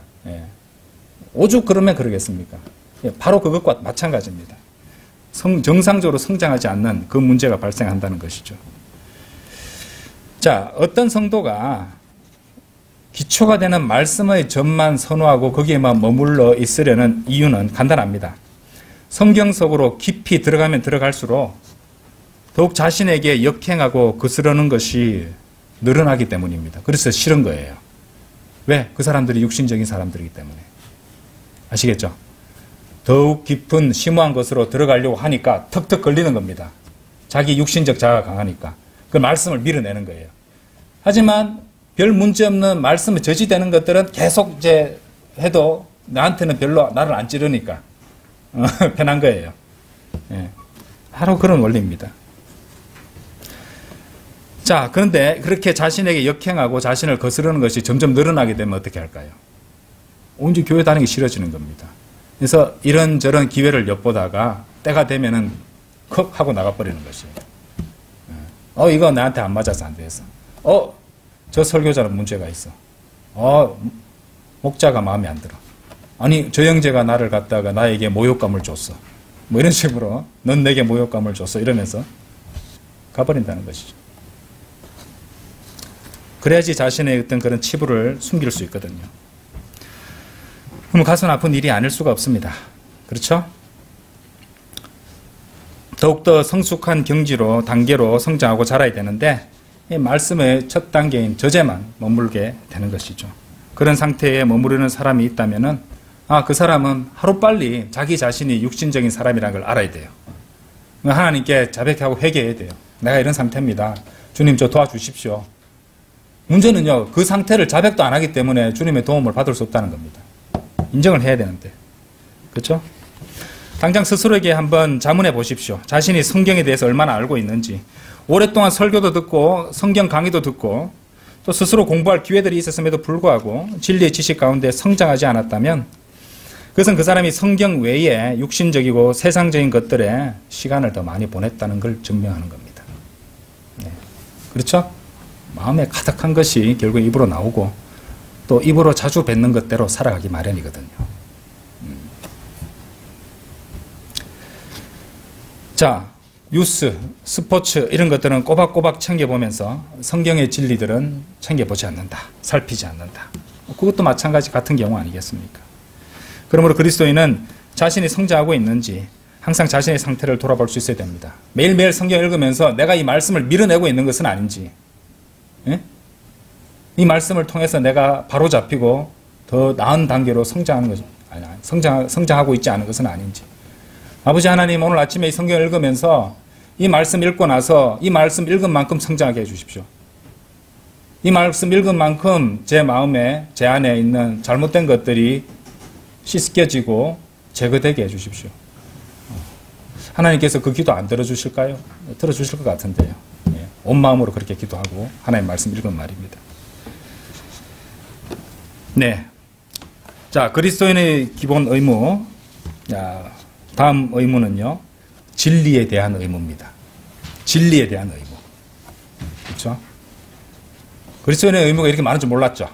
Speaker 1: 오죽 그러면 그러겠습니까? 바로 그것과 마찬가지입니다. 정상적으로 성장하지 않는 그 문제가 발생한다는 것이죠. 자, 어떤 성도가 기초가 되는 말씀의 점만 선호하고 거기에만 머물러 있으려는 이유는 간단합니다. 성경 속으로 깊이 들어가면 들어갈수록 더욱 자신에게 역행하고 거스르는 것이 늘어나기 때문입니다. 그래서 싫은 거예요. 왜? 그 사람들이 육신적인 사람들이기 때문에. 아시겠죠? 더욱 깊은 심오한 것으로 들어가려고 하니까 턱턱 걸리는 겁니다. 자기 육신적 자아가 강하니까. 그 말씀을 밀어내는 거예요. 하지만 별 문제 없는 말씀에 저지되는 것들은 계속 이제 해도 나한테는 별로 나를 안 찌르니까 편한 거예요. 예. 바로 그런 원리입니다. 자, 그런데 그렇게 자신에게 역행하고 자신을 거스르는 것이 점점 늘어나게 되면 어떻게 할까요? 온전히 교회 다니기 싫어지는 겁니다. 그래서 이런저런 기회를 엿보다가 때가 되면은 컥 하고 나가버리는 것이에요. 이거 나한테 안 맞아서 안 돼서. 저 설교자는 문제가 있어. 목자가 마음에 안 들어. 아니, 저 형제가 나를 갖다가 나에게 모욕감을 줬어. 뭐 이런 식으로 넌 내게 모욕감을 줬어. 이러면서 가버린다는 것이죠. 그래야지 자신의 어떤 그런 치부를 숨길 수 있거든요. 그럼 가슴 아픈 일이 아닐 수가 없습니다. 그렇죠? 더욱더 성숙한 경지로, 단계로 성장하고 자라야 되는데 이 말씀의 첫 단계인 저제만 머물게 되는 것이죠. 그런 상태에 머무르는 사람이 있다면은 그 사람은 하루빨리 자기 자신이 육신적인 사람이라는 걸 알아야 돼요. 하나님께 자백하고 회개해야 돼요. 내가 이런 상태입니다. 주님 저 도와주십시오. 문제는요, 그 상태를 자백도 안 하기 때문에 주님의 도움을 받을 수 없다는 겁니다. 인정을 해야 되는데. 그렇죠? 당장 스스로에게 한번 자문해 보십시오. 자신이 성경에 대해서 얼마나 알고 있는지. 오랫동안 설교도 듣고 성경 강의도 듣고 또 스스로 공부할 기회들이 있었음에도 불구하고 진리의 지식 가운데 성장하지 않았다면 그것은 그 사람이 성경 외에 육신적이고 세상적인 것들에 시간을 더 많이 보냈다는 걸 증명하는 겁니다. 네. 그렇죠? 마음에 가득한 것이 결국 입으로 나오고 또 입으로 자주 뱉는 것대로 살아가기 마련이거든요. 자, 뉴스, 스포츠 이런 것들은 꼬박꼬박 챙겨보면서 성경의 진리들은 챙겨보지 않는다. 살피지 않는다. 그것도 마찬가지 같은 경우 아니겠습니까? 그러므로 그리스도인은 자신이 성장하고 있는지 항상 자신의 상태를 돌아볼 수 있어야 됩니다. 매일매일 성경 읽으면서 내가 이 말씀을 밀어내고 있는 것은 아닌지, 예? 이 말씀을 통해서 내가 바로 잡히고 더 나은 단계로 성장하는 것이 성장하고 있지 않은 것은 아닌지. 아버지 하나님, 오늘 아침에 이 성경을 읽으면서 이 말씀 읽고 나서 이 말씀 읽은 만큼 성장하게 해주십시오. 이 말씀 읽은 만큼 제 마음에, 제 안에 있는 잘못된 것들이 씻겨지고 제거되게 해주십시오. 하나님께서 그 기도 안 들어주실까요? 들어주실 것 같은데요. 예, 온 마음으로 그렇게 기도하고 하나님 말씀 읽은 말입니다. 네. 자, 그리스도인의 기본 의무. 자, 다음 의무는요, 진리에 대한 의무입니다. 진리에 대한 의무. 그렇죠? 그리스도인의 의무가 이렇게 많은 줄 몰랐죠?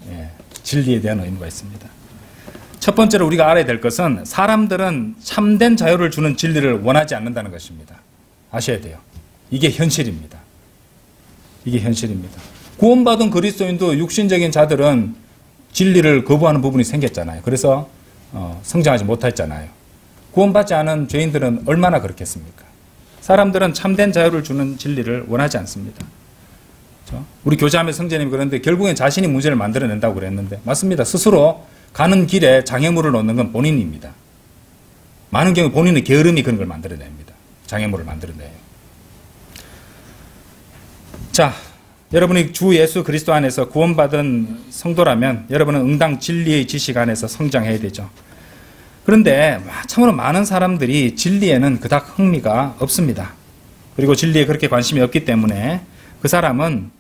Speaker 1: 예, 진리에 대한 의무가 있습니다. 첫 번째로 우리가 알아야 될 것은 사람들은 참된 자유를 주는 진리를 원하지 않는다는 것입니다. 아셔야 돼요. 이게 현실입니다. 이게 현실입니다. 구원받은 그리스도인도 육신적인 자들은 진리를 거부하는 부분이 생겼잖아요. 그래서 성장하지 못했잖아요. 구원받지 않은 죄인들은 얼마나 그렇겠습니까? 사람들은 참된 자유를 주는 진리를 원하지 않습니다. 그렇죠? 우리 교제하면 성제님이 그런데 결국엔 자신이 문제를 만들어낸다고 그랬는데 맞습니다. 스스로 가는 길에 장애물을 놓는 건 본인입니다. 많은 경우 본인의 게으름이 그런 걸 만들어냅니다. 장애물을 만들어내요. 자, 여러분이 주 예수 그리스도 안에서 구원받은 성도라면 여러분은 응당 진리의 지식 안에서 성장해야 되죠. 그런데 참으로 많은 사람들이 진리에는 그닥 흥미가 없습니다. 그리고 진리에 그렇게 관심이 없기 때문에 그 사람은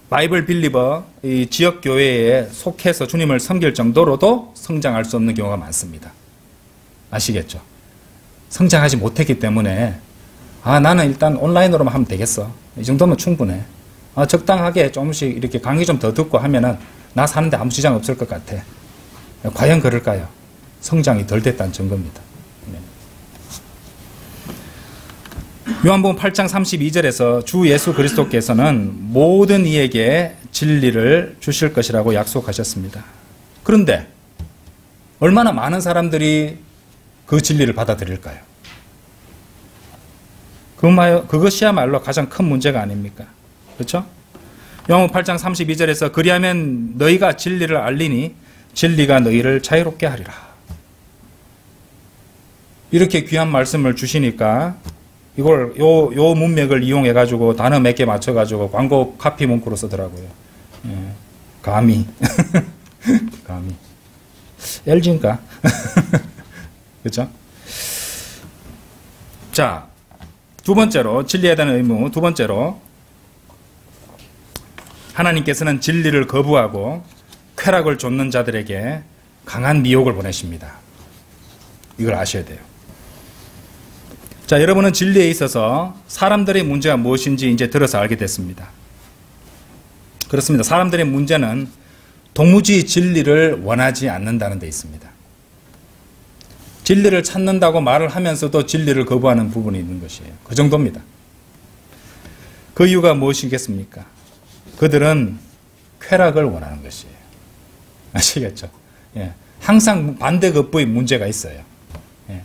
Speaker 1: 바이블 빌리버 이 지역 교회에 속해서 주님을 섬길 정도로도 성장할 수 없는 경우가 많습니다. 아시겠죠? 성장하지 못했기 때문에 나는 일단 온라인으로만 하면 되겠어. 이 정도면 충분해. 적당하게 조금씩 이렇게 강의 좀 더 듣고 하면은 나 사는데 아무 지장 없을 것 같아. 과연 그럴까요? 성장이 덜 됐다는 증거입니다. 요한복음 8장 32절에서 주 예수 그리스도께서는 모든 이에게 진리를 주실 것이라고 약속하셨습니다. 그런데 얼마나 많은 사람들이 그 진리를 받아들일까요? 그것이야말로 가장 큰 문제가 아닙니까? 그렇죠? 요한복음 8장 32절에서 그리하면 너희가 진리를 알리니 진리가 너희를 자유롭게 하리라. 이렇게 귀한 말씀을 주시니까 이걸 요 문맥을 이용해 가지고 단어 몇 개 맞춰 가지고 광고 카피 문구로 쓰더라고요. 예. 감히 감히 LG인가? 그렇죠? 자, 두 번째로 진리에 대한 의무. 두 번째로 하나님께서는 진리를 거부하고 쾌락을 좇는 자들에게 강한 미혹을 보내십니다. 이걸 아셔야 돼요. 자, 여러분은 진리에 있어서 사람들의 문제가 무엇인지 이제 들어서 알게 됐습니다. 그렇습니다. 사람들의 문제는 도무지 진리를 원하지 않는다는 데 있습니다. 진리를 찾는다고 말을 하면서도 진리를 거부하는 부분이 있는 것이에요. 그 정도입니다. 그 이유가 무엇이겠습니까? 그들은 쾌락을 원하는 것이에요. 아시겠죠? 예. 항상 반대급부의 문제가 있어요. 예.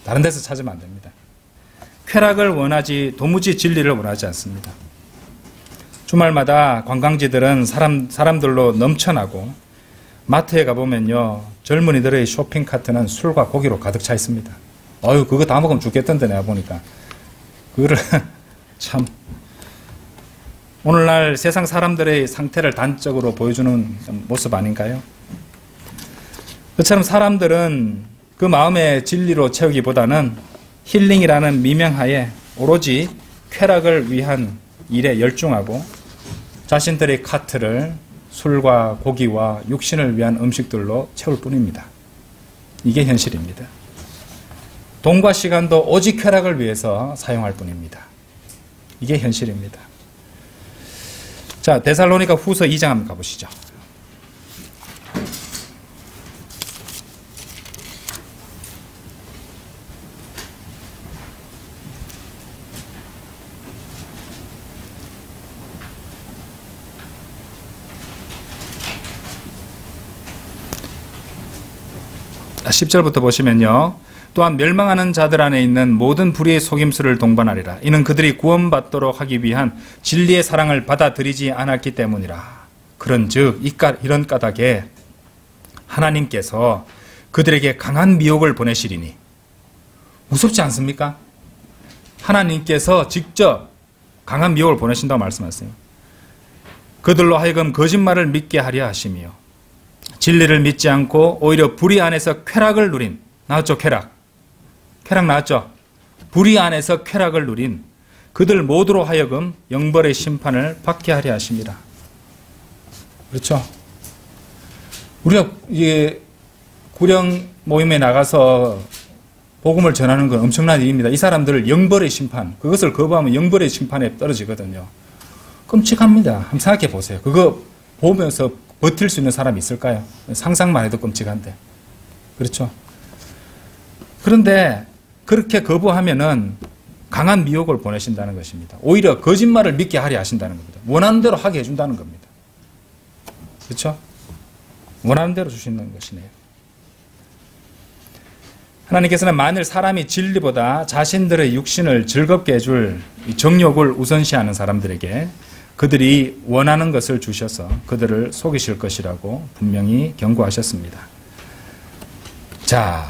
Speaker 1: 다른 데서 찾으면 안 됩니다. 쾌락을 원하지, 도무지 진리를 원하지 않습니다. 주말마다 관광지들은 사람들로 넘쳐나고 마트에 가보면요, 젊은이들의 쇼핑카트는 술과 고기로 가득 차 있습니다. 어휴, 그거 다 먹으면 죽겠던데, 내가 보니까. 그거를, 참. 오늘날 세상 사람들의 상태를 단적으로 보여주는 모습 아닌가요? 그처럼 사람들은 그 마음의 진리로 채우기보다는 힐링이라는 미명하에 오로지 쾌락을 위한 일에 열중하고 자신들의 카트를 술과 고기와 육신을 위한 음식들로 채울 뿐입니다. 이게 현실입니다. 돈과 시간도 오직 쾌락을 위해서 사용할 뿐입니다. 이게 현실입니다. 자, 데살로니가 후서 2장 한번 가보시죠. 자, 10절부터 보시면요. 또한 멸망하는 자들 안에 있는 모든 불의의 속임수를 동반하리라. 이는 그들이 구원받도록 하기 위한 진리의 사랑을 받아들이지 않았기 때문이라. 그런즉 이런 까닭에 하나님께서 그들에게 강한 미혹을 보내시리니. 무섭지 않습니까? 하나님께서 직접 강한 미혹을 보내신다고 말씀하세요. 그들로 하여금 거짓말을 믿게 하려 하시며 진리를 믿지 않고 오히려 불의 안에서 쾌락을 누린, 나왔죠? 쾌락 나왔죠? 불의 안에서 쾌락을 누린 그들 모두로 하여금 영벌의 심판을 받게 하려 하십니다. 그렇죠? 우리가 이게 구령 모임에 나가서 복음을 전하는 건 엄청난 일입니다. 이 사람들을 영벌의 심판, 그것을 거부하면 영벌의 심판에 떨어지거든요. 끔찍합니다. 한번 생각해 보세요. 그거 보면서 버틸 수 있는 사람이 있을까요? 상상만 해도 끔찍한데. 그렇죠? 그런데 그렇게 거부하면은 강한 미혹을 보내신다는 것입니다. 오히려 거짓말을 믿게 하려 하신다는 겁니다. 원하는 대로 하게 해준다는 겁니다. 그렇죠? 원하는 대로 주시는 것이네요. 하나님께서는 만일 사람이 진리보다 자신들의 육신을 즐겁게 해줄 정욕을 우선시하는 사람들에게 그들이 원하는 것을 주셔서 그들을 속이실 것이라고 분명히 경고하셨습니다. 자,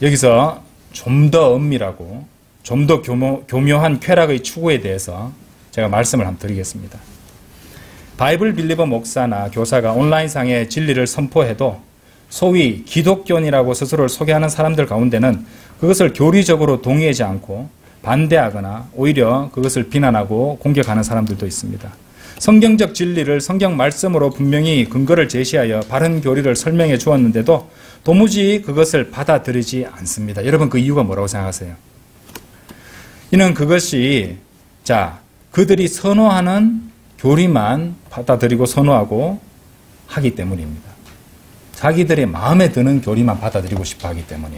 Speaker 1: 여기서 좀 더 엄밀하고 좀 더 교묘한 쾌락의 추구에 대해서 제가 말씀을 한번 드리겠습니다. 바이블 빌리버 목사나 교사가 온라인상에 진리를 선포해도 소위 기독교인이라고 스스로를 소개하는 사람들 가운데는 그것을 교리적으로 동의하지 않고 반대하거나 오히려 그것을 비난하고 공격하는 사람들도 있습니다. 성경적 진리를 성경 말씀으로 분명히 근거를 제시하여 바른 교리를 설명해 주었는데도 도무지 그것을 받아들이지 않습니다. 여러분, 그 이유가 뭐라고 생각하세요? 이는 그것이 그들이 선호하는 교리만 받아들이고 선호하고 하기 때문입니다. 자기들의 마음에 드는 교리만 받아들이고 싶어 하기 때문에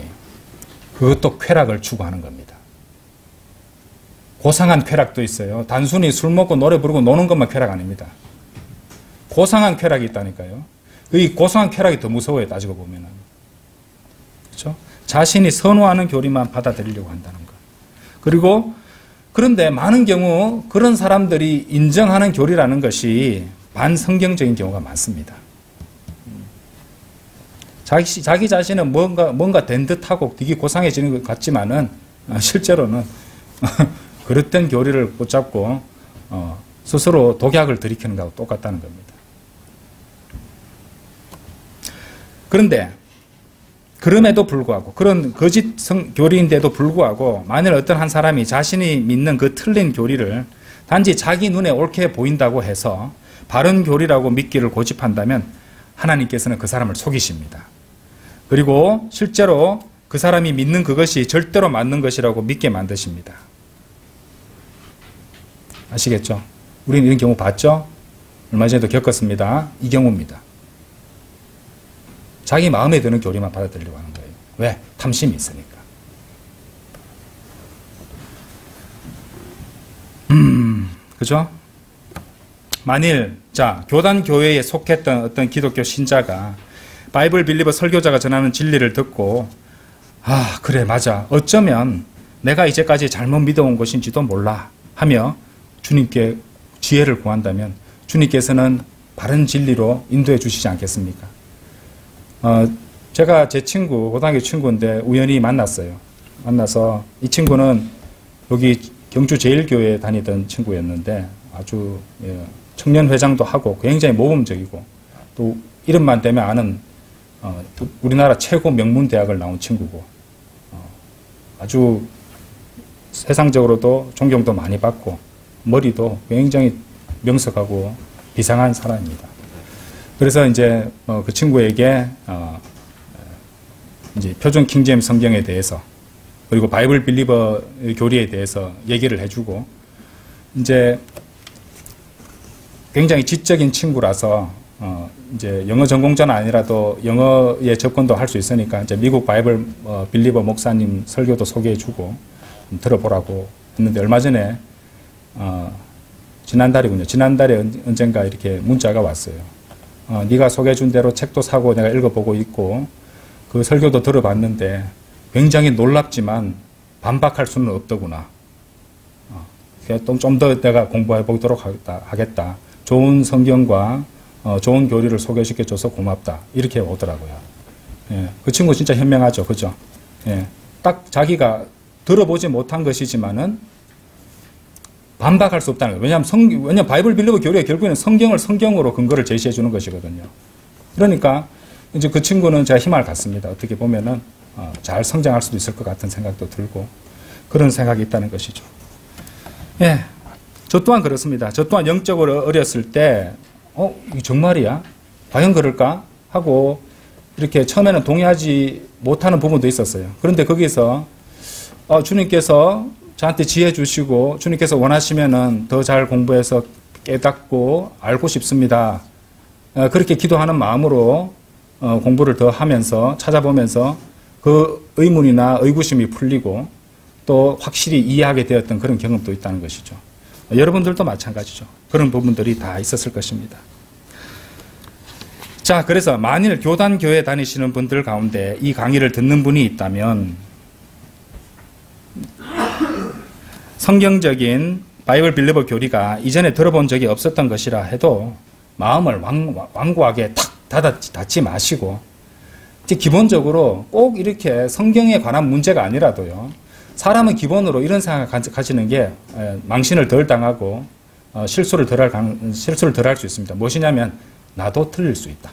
Speaker 1: 그것도 쾌락을 추구하는 겁니다. 고상한 쾌락도 있어요. 단순히 술 먹고 노래 부르고 노는 것만 쾌락 아닙니다. 고상한 쾌락이 있다니까요. 이 고상한 쾌락이 더 무서워요. 따지고 보면은. 그렇죠? 자신이 선호하는 교리만 받아들이려고 한다는 것. 그리고 그런데 많은 경우 그런 사람들이 인정하는 교리라는 것이 반성경적인 경우가 많습니다. 자기 자신은 뭔가 된 듯하고 되게 고상해지는 것 같지만은 실제로는 그릇된 교리를 붙잡고 스스로 독약을 들이키는 것하고 똑같다는 겁니다. 그런데 그럼에도 불구하고 그런 거짓 교리인데도 불구하고 만일 어떤 한 사람이 자신이 믿는 그 틀린 교리를 단지 자기 눈에 옳게 보인다고 해서 바른 교리라고 믿기를 고집한다면 하나님께서는 그 사람을 속이십니다. 그리고 실제로 그 사람이 믿는 그것이 절대로 맞는 것이라고 믿게 만드십니다. 아시겠죠? 우리는 이런 경우 봤죠? 얼마 전에도 겪었습니다. 이 경우입니다. 자기 마음에 드는 교리만 받아들이려고 하는 거예요. 왜? 탐심이 있으니까. 그죠? 만일, 교단 교회에 속했던 어떤 기독교 신자가 바이블 빌리버 설교자가 전하는 진리를 듣고, 그래, 맞아. 어쩌면 내가 이제까지 잘못 믿어온 것인지도 몰라. 하며 주님께 지혜를 구한다면 주님께서는 바른 진리로 인도해 주시지 않겠습니까? 제가 제 친구, 고등학교 친구인데 우연히 만났어요. 만나서 이 친구는 여기 경주 제일교회에 다니던 친구였는데 아주 청년회장도 하고 굉장히 모범적이고 또 이름만 대면 아는 우리나라 최고 명문대학을 나온 친구고 아주 세상적으로도 존경도 많이 받고 머리도 굉장히 명석하고 비상한 사람입니다. 그래서 이제 그 친구에게 이제 표준 킹제임스 성경에 대해서 그리고 바이블 빌리버 교리에 대해서 얘기를 해주고 이제 굉장히 지적인 친구라서 이제 영어 전공자는 아니라도 영어에 접근도 할 수 있으니까 이제 미국 바이블 빌리버 목사님 설교도 소개해주고 들어보라고 했는데 얼마 전에 지난달이군요. 지난달에 언젠가 이렇게 문자가 왔어요. 네가 소개해준 대로 책도 사고 내가 읽어보고 있고 그 설교도 들어봤는데 굉장히 놀랍지만 반박할 수는 없더구나. 좀 더 내가 공부해 보도록 하겠다. 좋은 성경과 좋은 교리를 소개시켜줘서 고맙다. 이렇게 오더라고요. 예, 그 친구 진짜 현명하죠. 그죠? 예, 딱 자기가 들어보지 못한 것이지만은 반박할 수 없다는 거예요. 왜냐하면 바이블 빌리버 교리가 결국에는 성경을 성경으로 근거를 제시해 주는 것이거든요. 그러니까 이제 그 친구는 제가 희망을 갖습니다. 어떻게 보면은 잘 성장할 수도 있을 것 같은 생각도 들고 그런 생각이 있다는 것이죠. 예, 저 또한 그렇습니다. 저 또한 영적으로 어렸을 때 이게 정말이야? 과연 그럴까? 하고 이렇게 처음에는 동의하지 못하는 부분도 있었어요. 그런데 거기서 주님께서 저한테 지혜 주시고 주님께서 원하시면은 더 잘 공부해서 깨닫고 알고 싶습니다. 그렇게 기도하는 마음으로 공부를 더 하면서 찾아보면서 그 의문이나 의구심이 풀리고 또 확실히 이해하게 되었던 그런 경험도 있다는 것이죠. 여러분들도 마찬가지죠. 그런 부분들이 다 있었을 것입니다. 자, 그래서 만일 교단 교회 다니시는 분들 가운데 이 강의를 듣는 분이 있다면 성경적인 바이블 빌리버 교리가 이전에 들어본 적이 없었던 것이라 해도 마음을 완고하게 탁 닫지 마시고 기본적으로 꼭 이렇게 성경에 관한 문제가 아니라도요. 사람은 기본으로 이런 생각을 가지는 게 망신을 덜 당하고 실수를 덜 할 수 있습니다. 무엇이냐면 나도 틀릴 수 있다.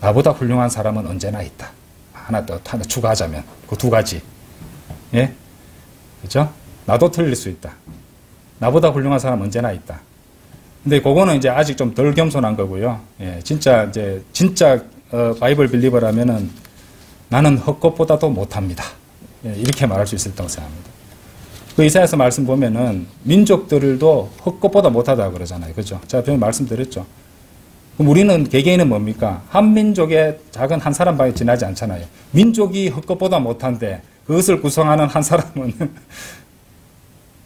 Speaker 1: 나보다 훌륭한 사람은 언제나 있다. 하나 추가하자면 그 두 가지. 예? 그렇죠? 나도 틀릴 수 있다. 나보다 훌륭한 사람은 언제나 있다. 근데 그거는 이제 아직 좀 덜 겸손한 거고요. 예, 진짜 바이블 빌리버라면은 나는 헛것보다도 못합니다. 예, 이렇게 말할 수 있을 거라고 생각합니다. 그 이사야서 말씀 보면은 민족들도 헛것보다 못하다고 그러잖아요. 그죠? 제가 변히 말씀드렸죠. 그럼 우리는 개개인은 뭡니까? 한민족의 작은 한 사람밖에 지나지 않잖아요. 민족이 헛것보다 못한데 그것을 구성하는 한 사람은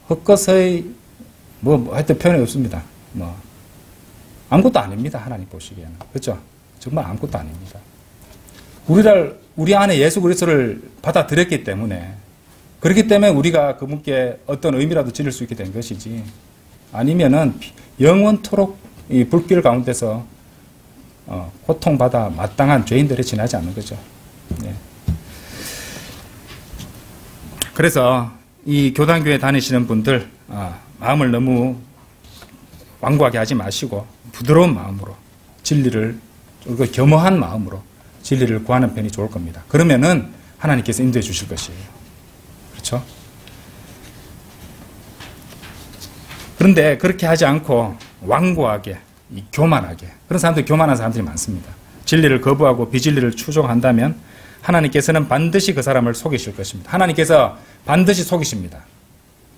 Speaker 1: 헛것의 하여튼 표현이 없습니다. 아무것도 아닙니다. 하나님 보시기에는. 그렇죠? 정말 아무것도 아닙니다. 우리 안에 예수 그리스도를 받아들였기 때문에, 그렇기 때문에 우리가 그분께 어떤 의미라도 지를 수 있게 된 것이지, 아니면은 영원토록 이 불길 가운데서 고통받아 마땅한 죄인들이 지나지 않는 거죠. 네. 그래서 이 교단교회 다니시는 분들 마음을 너무 완고하게 하지 마시고 부드러운 마음으로 진리를, 겸허한 마음으로 진리를 구하는 편이 좋을 겁니다. 그러면은 하나님께서 인도해 주실 것이에요. 그렇죠? 그런데 그렇게 하지 않고 완고하게, 교만하게, 그런 사람들이 교만한 사람들이 많습니다. 진리를 거부하고 비진리를 추종한다면 하나님께서는 반드시 그 사람을 속이실 것입니다. 하나님께서 반드시 속이십니다.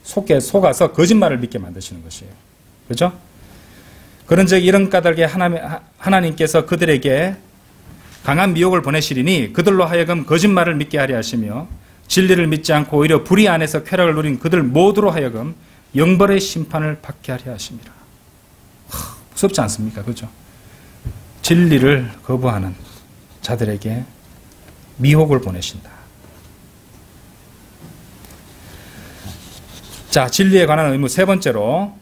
Speaker 1: 속아서 거짓말을 믿게 만드시는 것이에요. 그렇죠? 그런즉 이런 까닭에 하나님께서 그들에게 강한 미혹을 보내시리니 그들로 하여금 거짓말을 믿게 하려 하시며 진리를 믿지 않고 오히려 불의 안에서 쾌락을 누린 그들 모두로 하여금 영벌의 심판을 받게 하려 하십니다. 무섭지 않습니까? 그죠? 진리를 거부하는 자들에게 미혹을 보내신다. 자, 진리에 관한 의무 세 번째로,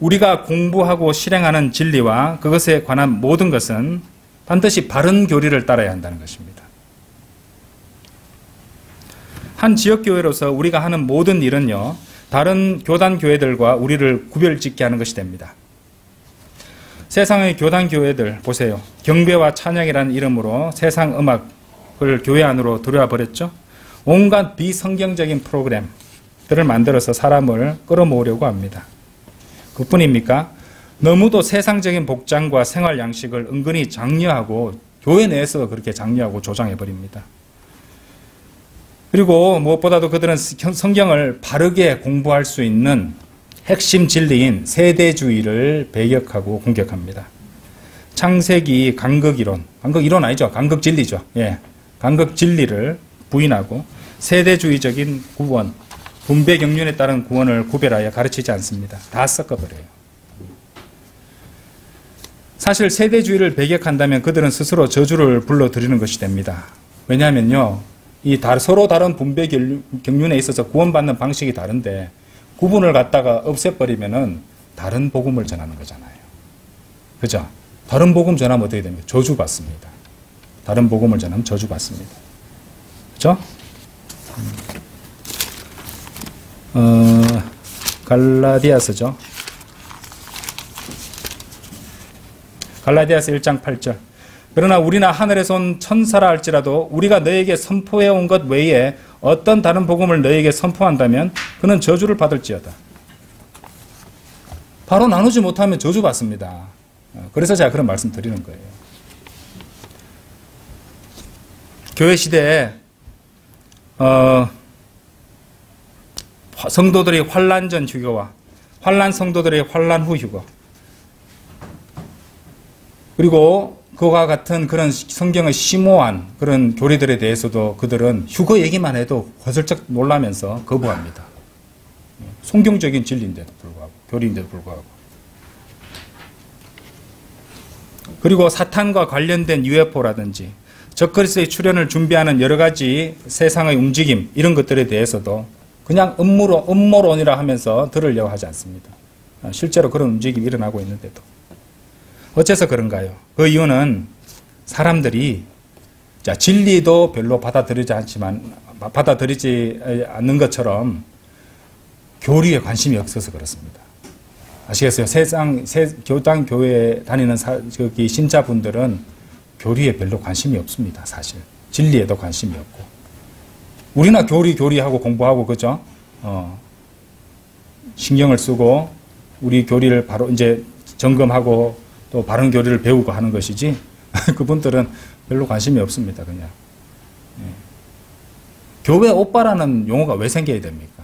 Speaker 1: 우리가 공부하고 실행하는 진리와 그것에 관한 모든 것은 반드시 바른 교리를 따라야 한다는 것입니다. 한 지역교회로서 우리가 하는 모든 일은요, 다른 교단교회들과 우리를 구별짓게 하는 것이 됩니다. 세상의 교단교회들 보세요. 경배와 찬양이라는 이름으로 세상 음악을 교회 안으로 들여와 버렸죠. 온갖 비성경적인 프로그램들을 만들어서 사람을 끌어모으려고 합니다. 그뿐입니까? 너무도 세상적인 복장과 생활 양식을 은근히 장려하고 교회 내에서 그렇게 장려하고 조장해버립니다. 그리고 무엇보다도 그들은 성경을 바르게 공부할 수 있는 핵심 진리인 세대주의를 배격하고 공격합니다. 창세기 간극이론 아니죠. 간극진리죠. 예, 간극진리를 부인하고 세대주의적인 구원, 분배경륜에 따른 구원을 구별하여 가르치지 않습니다. 다 섞어버려요. 사실 세대주의를 배격한다면 그들은 스스로 저주를 불러들이는 것이 됩니다. 왜냐하면요, 서로 다른 분배 경륜에 있어서 구원받는 방식이 다른데 구분을 갖다가 없애버리면은 다른 복음을 전하는 거잖아요. 그죠? 다른 복음 전하면 어떻게 됩니까? 저주받습니다. 다른 복음을 전하면 저주받습니다. 그죠? 갈라디아서죠. 갈라디아서 1장 8절. 그러나 우리나 하늘에서 온 천사라 할지라도 우리가 너에게 선포해 온 것 외에 어떤 다른 복음을 너에게 선포한다면 그는 저주를 받을지어다. 바로 나누지 못하면 저주받습니다. 그래서 제가 그런 말씀 드리는 거예요. 교회 시대에 성도들의 환란 전 휴교와 환란 성도들의 환란 후 휴거, 그리고 그와 같은 그런 성경의 심오한 그런 교리들에 대해서도 그들은 휴거 얘기만 해도 허슬쩍 놀라면서 거부합니다. 성경적인 진리인데도 불구하고, 교리인데도 불구하고. 그리고 사탄과 관련된 UFO라든지 적그리스도의 출현을 준비하는 여러 가지 세상의 움직임, 이런 것들에 대해서도 그냥 음모론이라 하면서 들으려고 하지 않습니다. 실제로 그런 움직임이 일어나고 있는데도. 어째서 그런가요? 그 이유는 사람들이 진리도 별로 받아들이지 않는 것처럼 교리에 관심이 없어서 그렇습니다. 아시겠어요? 교단 교회에 다니는 신자분들은 교리에 별로 관심이 없습니다. 사실 진리에도 관심이 없고, 우리나 교리하고 공부하고, 그죠? 신경을 쓰고 우리 교리를 바로 이제 점검하고 또 바른 교리를 배우고 하는 것이지 그분들은 별로 관심이 없습니다. 그냥. 교회 오빠라는 용어가 왜 생겨야 됩니까?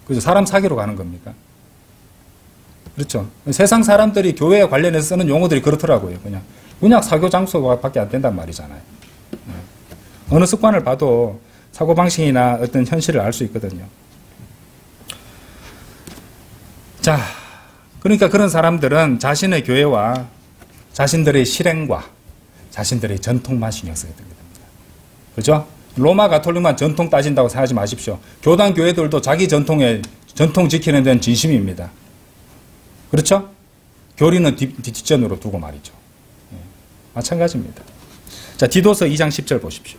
Speaker 1: 그래서 사람 사귀러 가는 겁니까? 그렇죠. 세상 사람들이 교회에 관련해서 쓰는 용어들이 그렇더라고요. 그냥 사교 장소밖에 안 된단 말이잖아요. 어느 습관을 봐도 사고방식이나 어떤 현실을 알 수 있거든요. 자, 그러니까 그런 사람들은 자신의 교회와 자신들의 실행과 자신들의 전통만 신경 쓰게 됩니다. 그죠? 로마 가톨릭만 전통 따진다고 생각하지 마십시오. 교단 교회들도 자기 전통 지키는 데는 진심입니다. 그렇죠? 교리는 뒷전으로 두고 말이죠. 마찬가지입니다. 자, 디도서 2장 10절 보십시오.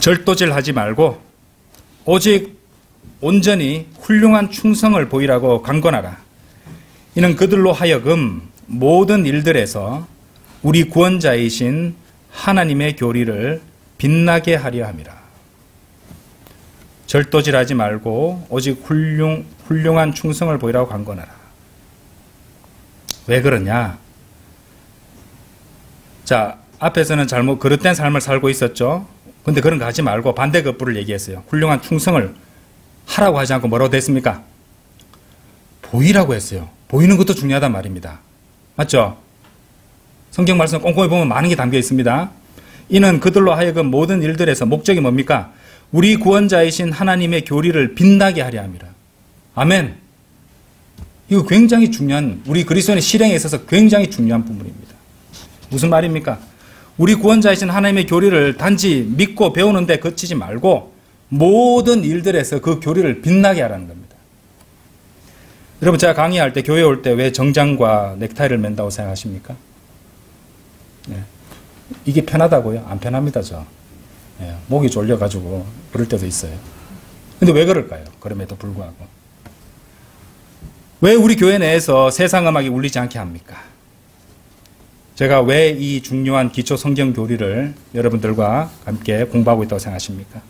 Speaker 1: 절도질 하지 말고 오직 온전히 훌륭한 충성을 보이라고 강권하라. 이는 그들로 하여금 모든 일들에서 우리 구원자이신 하나님의 교리를 빛나게 하려 함이라. 절도질하지 말고 오직 훌륭한 충성을 보이라고 강권하라. 왜 그러냐? 자, 앞에서는 그릇된 삶을 살고 있었죠. 근데 그런 거 하지 말고 반대급부를 얘기했어요. 훌륭한 충성을 하라고 하지 않고 뭐라고 됐습니까? 보이라고 했어요. 보이는 것도 중요하단 말입니다. 맞죠? 성경 말씀 꼼꼼히 보면 많은 게 담겨 있습니다. 이는 그들로 하여금 모든 일들에서 목적이 뭡니까? 우리 구원자이신 하나님의 교리를 빛나게 하려 함이라. 아멘. 이거 굉장히 중요한, 우리 그리스도인의 실행에 있어서 굉장히 중요한 부분입니다. 무슨 말입니까? 우리 구원자이신 하나님의 교리를 단지 믿고 배우는데 그치지 말고 모든 일들에서 그 교리를 빛나게 하라는 겁니다. 여러분, 제가 강의할 때 교회 올 때 왜 정장과 넥타이를 맨다고 생각하십니까? 네. 이게 편하다고요? 안 편합니다, 저. 네. 목이 졸려가지고 그럴 때도 있어요. 근데 왜 그럴까요? 그럼에도 불구하고. 왜 우리 교회 내에서 세상 음악이 울리지 않게 합니까? 제가 왜 이 중요한 기초 성경 교리를 여러분들과 함께 공부하고 있다고 생각하십니까?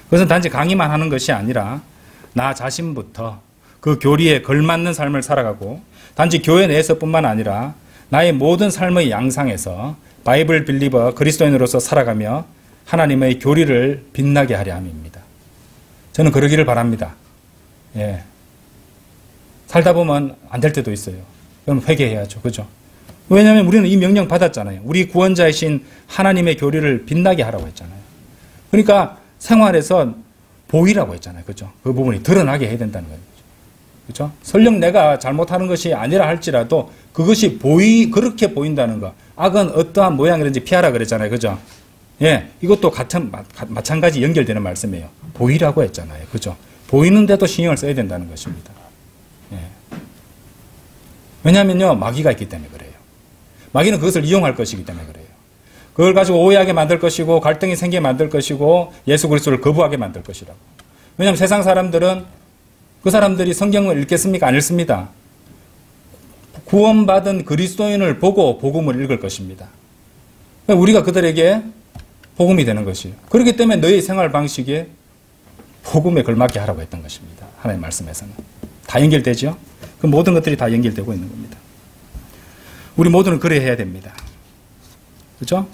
Speaker 1: 그것은 단지 강의만 하는 것이 아니라 나 자신부터 그 교리에 걸맞는 삶을 살아가고 단지 교회 내에서뿐만 아니라 나의 모든 삶의 양상에서 바이블 빌리버 그리스도인으로서 살아가며 하나님의 교리를 빛나게 하려 함입니다. 저는 그러기를 바랍니다. 예. 살다 보면 안 될 때도 있어요. 그럼 회개해야죠. 그죠? 왜냐하면 우리는 이 명령 받았잖아요. 우리 구원자이신 하나님의 교리를 빛나게 하라고 했잖아요. 그러니까 생활에서 보이라고 했잖아요. 그죠? 그 부분이 드러나게 해야 된다는 거예요. 그죠? 설령 내가 잘못하는 것이 아니라 할지라도 그것이 그렇게 보인다는 거. 악은 어떠한 모양이든지 피하라 그랬잖아요. 그죠? 예. 이것도 마찬가지 연결되는 말씀이에요. 보이라고 했잖아요. 그죠? 보이는데도 신경을 써야 된다는 것입니다. 예. 왜냐하면요, 마귀가 있기 때문에 그래요. 마귀는 그것을 이용할 것이기 때문에 그래요. 그걸 가지고 오해하게 만들 것이고 갈등이 생기게 만들 것이고 예수 그리스도를 거부하게 만들 것이라고. 왜냐하면 세상 사람들은 그 사람들이 성경을 읽겠습니까? 안 읽습니다. 구원받은 그리스도인을 보고 복음을 읽을 것입니다. 우리가 그들에게 복음이 되는 것이에요. 그렇기 때문에 너희 생활 방식에 복음에 걸맞게 하라고 했던 것입니다. 하나님의 말씀에서는. 다 연결되죠? 그 모든 것들이 다 연결되고 있는 겁니다. 우리 모두는 그래야 해야 됩니다. 그렇죠?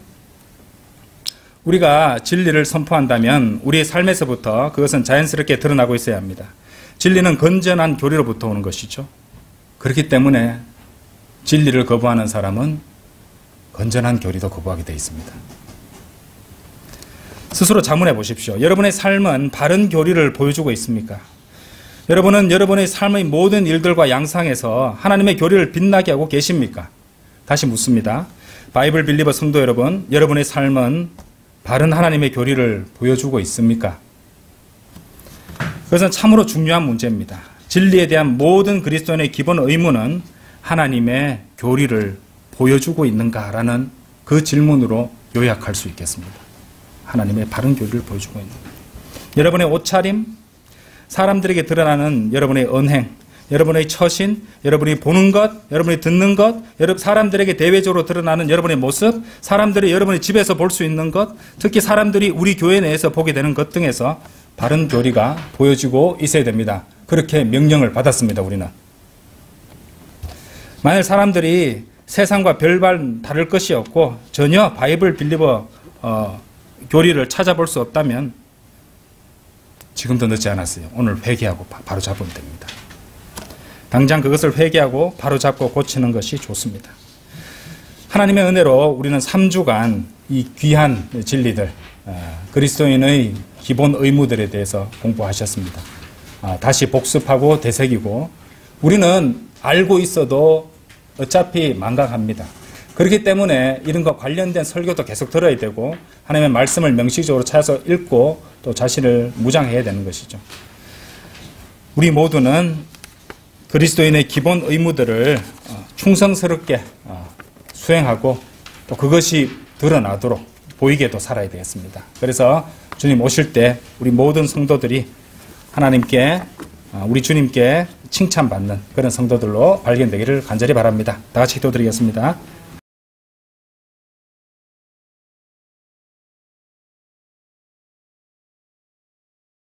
Speaker 1: 우리가 진리를 선포한다면 우리의 삶에서부터 그것은 자연스럽게 드러나고 있어야 합니다. 진리는 건전한 교리로부터 오는 것이죠. 그렇기 때문에 진리를 거부하는 사람은 건전한 교리도 거부하게 되어 있습니다. 스스로 자문해 보십시오. 여러분의 삶은 바른 교리를 보여주고 있습니까? 여러분은 여러분의 삶의 모든 일들과 양상에서 하나님의 교리를 빛나게 하고 계십니까? 다시 묻습니다. 바이블 빌리버 성도 여러분, 여러분의 삶은 바른 하나님의 교리를 보여주고 있습니까? 그것은 참으로 중요한 문제입니다. 진리에 대한 모든 그리스도인의 기본 의무는 하나님의 교리를 보여주고 있는가라는 그 질문으로 요약할 수 있겠습니다. 하나님의 바른 교리를 보여주고 있는 것. 여러분의 옷차림, 사람들에게 드러나는 여러분의 언행, 여러분의 처신, 여러분이 보는 것, 여러분이 듣는 것, 사람들에게 대외적으로 드러나는 여러분의 모습, 사람들이 여러분의 집에서 볼 수 있는 것, 특히 사람들이 우리 교회 내에서 보게 되는 것 등에서 바른 교리가 보여지고 있어야 됩니다. 그렇게 명령을 받았습니다. 우리는. 만약 사람들이 세상과 별반 다를 것이 없고 전혀 바이블 빌리버 교리를 찾아볼 수 없다면 지금도 늦지 않았어요. 오늘 회개하고 바로 잡으면 됩니다. 당장 그것을 회개하고 바로 잡고 고치는 것이 좋습니다. 하나님의 은혜로 우리는 3주간 이 귀한 진리들, 그리스도인의 기본 의무들에 대해서 공부하셨습니다. 다시 복습하고 되새기고 우리는 알고 있어도 어차피 망각합니다. 그렇기 때문에 이런 것 관련된 설교도 계속 들어야 되고 하나님의 말씀을 명시적으로 찾아서 읽고 또 자신을 무장해야 되는 것이죠. 우리 모두는 그리스도인의 기본 의무들을 충성스럽게 수행하고 또 그것이 드러나도록 보이게도 살아야 되겠습니다. 그래서 주님 오실 때 우리 모든 성도들이 하나님께 우리 주님께 칭찬받는 그런 성도들로 발견되기를 간절히 바랍니다. 다 같이 기도드리겠습니다.